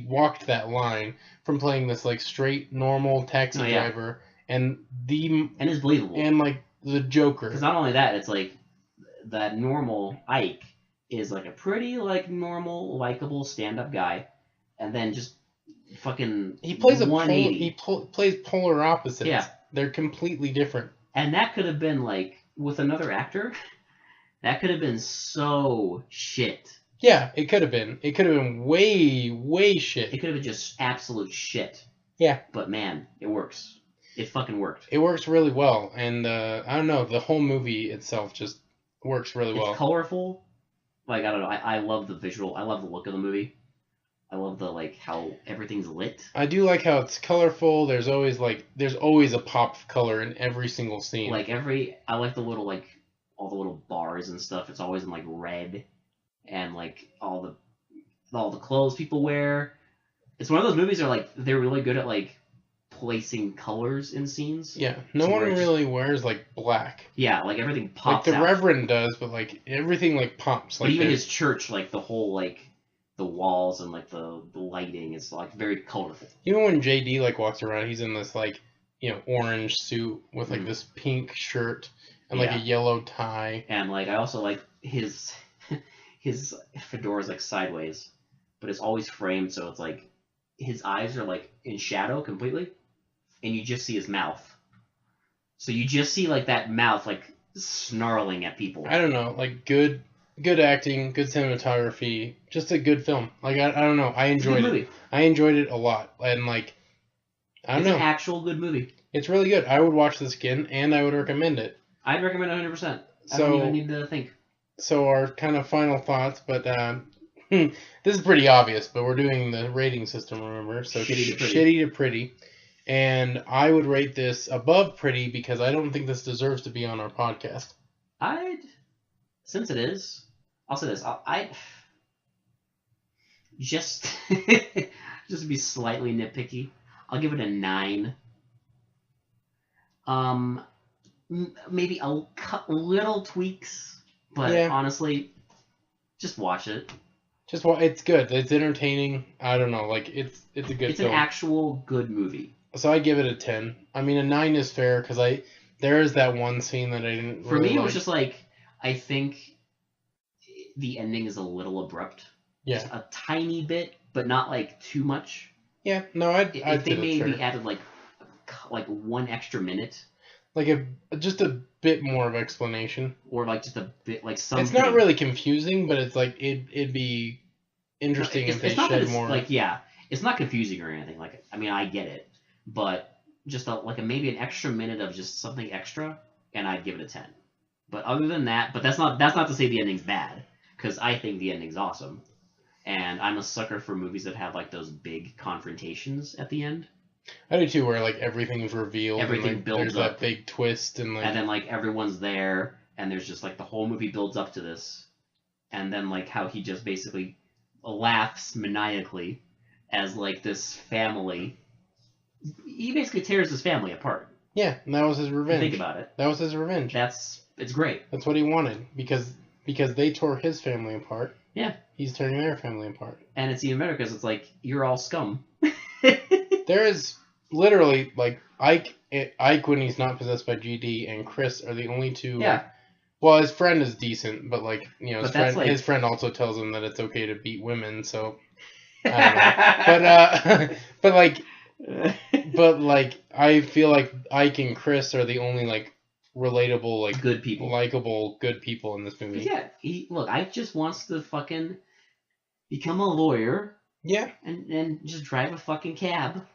Speaker 1: walked that line from playing this like straight normal taxi driver and
Speaker 2: it's believable
Speaker 1: and like the Joker.
Speaker 2: Because not only that, it's like that normal Ike is like a pretty like normal likable stand-up guy, and then just fucking
Speaker 1: he plays
Speaker 2: 180.
Speaker 1: He plays polar opposites.
Speaker 2: Yeah,
Speaker 1: they're completely different.
Speaker 2: And that could have been like with another actor. That could have been so shit.
Speaker 1: Yeah, it could have been. It could have been way shit.
Speaker 2: It could have been just absolute shit.
Speaker 1: Yeah.
Speaker 2: But man, it works. It fucking worked.
Speaker 1: It works really well. And I don't know, the whole movie itself just works really well.
Speaker 2: It's colorful. Like, I don't know, I love the visual. I love the look of the movie. I love the, like, how everything's lit.
Speaker 1: I do like how it's colorful. There's always a pop of color in every single scene.
Speaker 2: Like, I like the little, like, all the little bars and stuff. It's always in like red, and like all the clothes people wear. It's one of those movies that are like they're really good at like placing colors in scenes.
Speaker 1: Yeah, no one really wears like black.
Speaker 2: Yeah, like everything pops.
Speaker 1: Like the Reverend does, but like everything like pops.
Speaker 2: But even his church, like the whole like the walls and like the lighting is like very colorful.
Speaker 1: Even when JD like walks around, he's in this like orange suit with like this pink shirt. And like a yellow tie.
Speaker 2: And like I also like his fedora's like sideways. but it's always framed so it's like his eyes are like in shadow completely, and you just see his mouth. So you just see like that mouth like snarling at people.
Speaker 1: I don't know, like good acting, good cinematography, just a good film. Like I don't know, I enjoyed it. I enjoyed it a lot, and like I don't know,
Speaker 2: it's an actual good movie.
Speaker 1: It's really good. I would watch this again, and I would recommend it.
Speaker 2: I'd recommend it 100%. I don't even need to think.
Speaker 1: So our kind of final thoughts, but this is pretty obvious, but we're doing the rating system, remember? So shitty to pretty. And I would rate this above pretty because I don't think this deserves to be on our podcast.
Speaker 2: Since it is, I'll say this. I just to be slightly nitpicky, I'll give it a 9. Maybe a little tweaks, but honestly, just watch it.
Speaker 1: It's good. It's entertaining. I don't know, like it's a good film.
Speaker 2: It's an actual good movie.
Speaker 1: So I give it a 10. I mean, a 9 is fair because there is that one scene that I didn't.
Speaker 2: For me, it was just like I think the ending is a little abrupt.
Speaker 1: Yeah.
Speaker 2: Just a tiny bit, but not like too much.
Speaker 1: Yeah. No, I'd
Speaker 2: they maybe added like 1 extra minute.
Speaker 1: Like just a bit more of explanation,
Speaker 2: or like just a bit like something.
Speaker 1: It's not really confusing, but it's like it'd be interesting if they shed more.
Speaker 2: Like it's not confusing or anything. Like I mean, I get it, but just maybe an extra minute of just something extra, and I'd give it a 10. But other than that, but that's not to say the ending's bad, because I think the ending's awesome, and I'm a sucker for movies that have like those big confrontations at the end.
Speaker 1: I do too, where like everything's revealed.
Speaker 2: Everything
Speaker 1: and, like,
Speaker 2: builds
Speaker 1: there's
Speaker 2: up.
Speaker 1: That big twist and like.
Speaker 2: And then like everyone's there, and there's just like the whole movie builds up to this, and then like how he just basically laughs maniacally as like this family. He basically tears his family apart.
Speaker 1: Yeah, and that was his revenge.
Speaker 2: Think about it.
Speaker 1: That was his revenge.
Speaker 2: It's great.
Speaker 1: That's what he wanted because they tore his family apart.
Speaker 2: Yeah.
Speaker 1: He's turning their family apart.
Speaker 2: And it's even better because it's like you're all scum.
Speaker 1: There is literally like Ike when he's not possessed by GD and Chris are the only two.
Speaker 2: Yeah.
Speaker 1: Well, his friend is decent, but like his friend also tells him that it's okay to beat women. So I don't know. but like I feel like Ike and Chris are the only like relatable like
Speaker 2: good people,
Speaker 1: likable good people in this movie.
Speaker 2: Yeah. Ike just wants to fucking become a lawyer.
Speaker 1: Yeah.
Speaker 2: And just drive a fucking cab.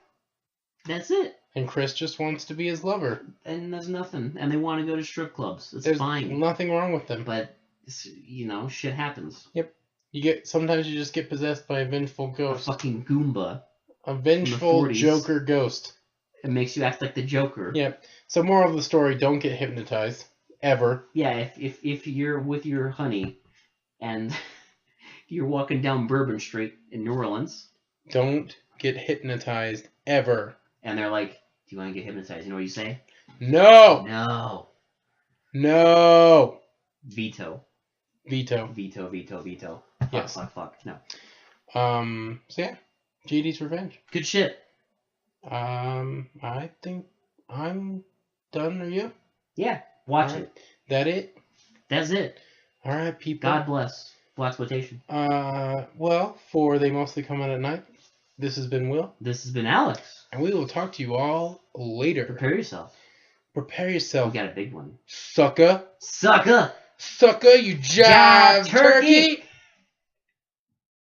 Speaker 2: That's it.
Speaker 1: And Chris just wants to be his lover.
Speaker 2: And there's nothing. And they want to go to strip clubs. There's fine.
Speaker 1: Nothing wrong with them.
Speaker 2: But, shit happens.
Speaker 1: Yep. Sometimes you just get possessed by a vengeful ghost.
Speaker 2: A fucking Goomba.
Speaker 1: A vengeful Joker ghost.
Speaker 2: It makes you act like the Joker.
Speaker 1: Yep. So moral of the story, don't get hypnotized. Ever.
Speaker 2: Yeah, if you're with your honey and you're walking down Bourbon Street in New Orleans.
Speaker 1: Don't get hypnotized ever.
Speaker 2: And they're like, do you want to get hypnotized? You know what you say?
Speaker 1: No!
Speaker 2: No! Veto.
Speaker 1: Yes.
Speaker 2: Fuck. No.
Speaker 1: So yeah. GD's Revenge.
Speaker 2: Good shit.
Speaker 1: I think I'm done. Are you?
Speaker 2: Yeah. Watch it. That's it.
Speaker 1: Alright, people.
Speaker 2: God bless. Blaxploitation.
Speaker 1: Well, for They Mostly Come Out at Night, this has been Will.
Speaker 2: This has been Alex.
Speaker 1: And we will talk to you all later.
Speaker 2: Prepare yourself.
Speaker 1: We got
Speaker 2: a big one.
Speaker 1: Sucker,
Speaker 2: you
Speaker 1: you jive turkey.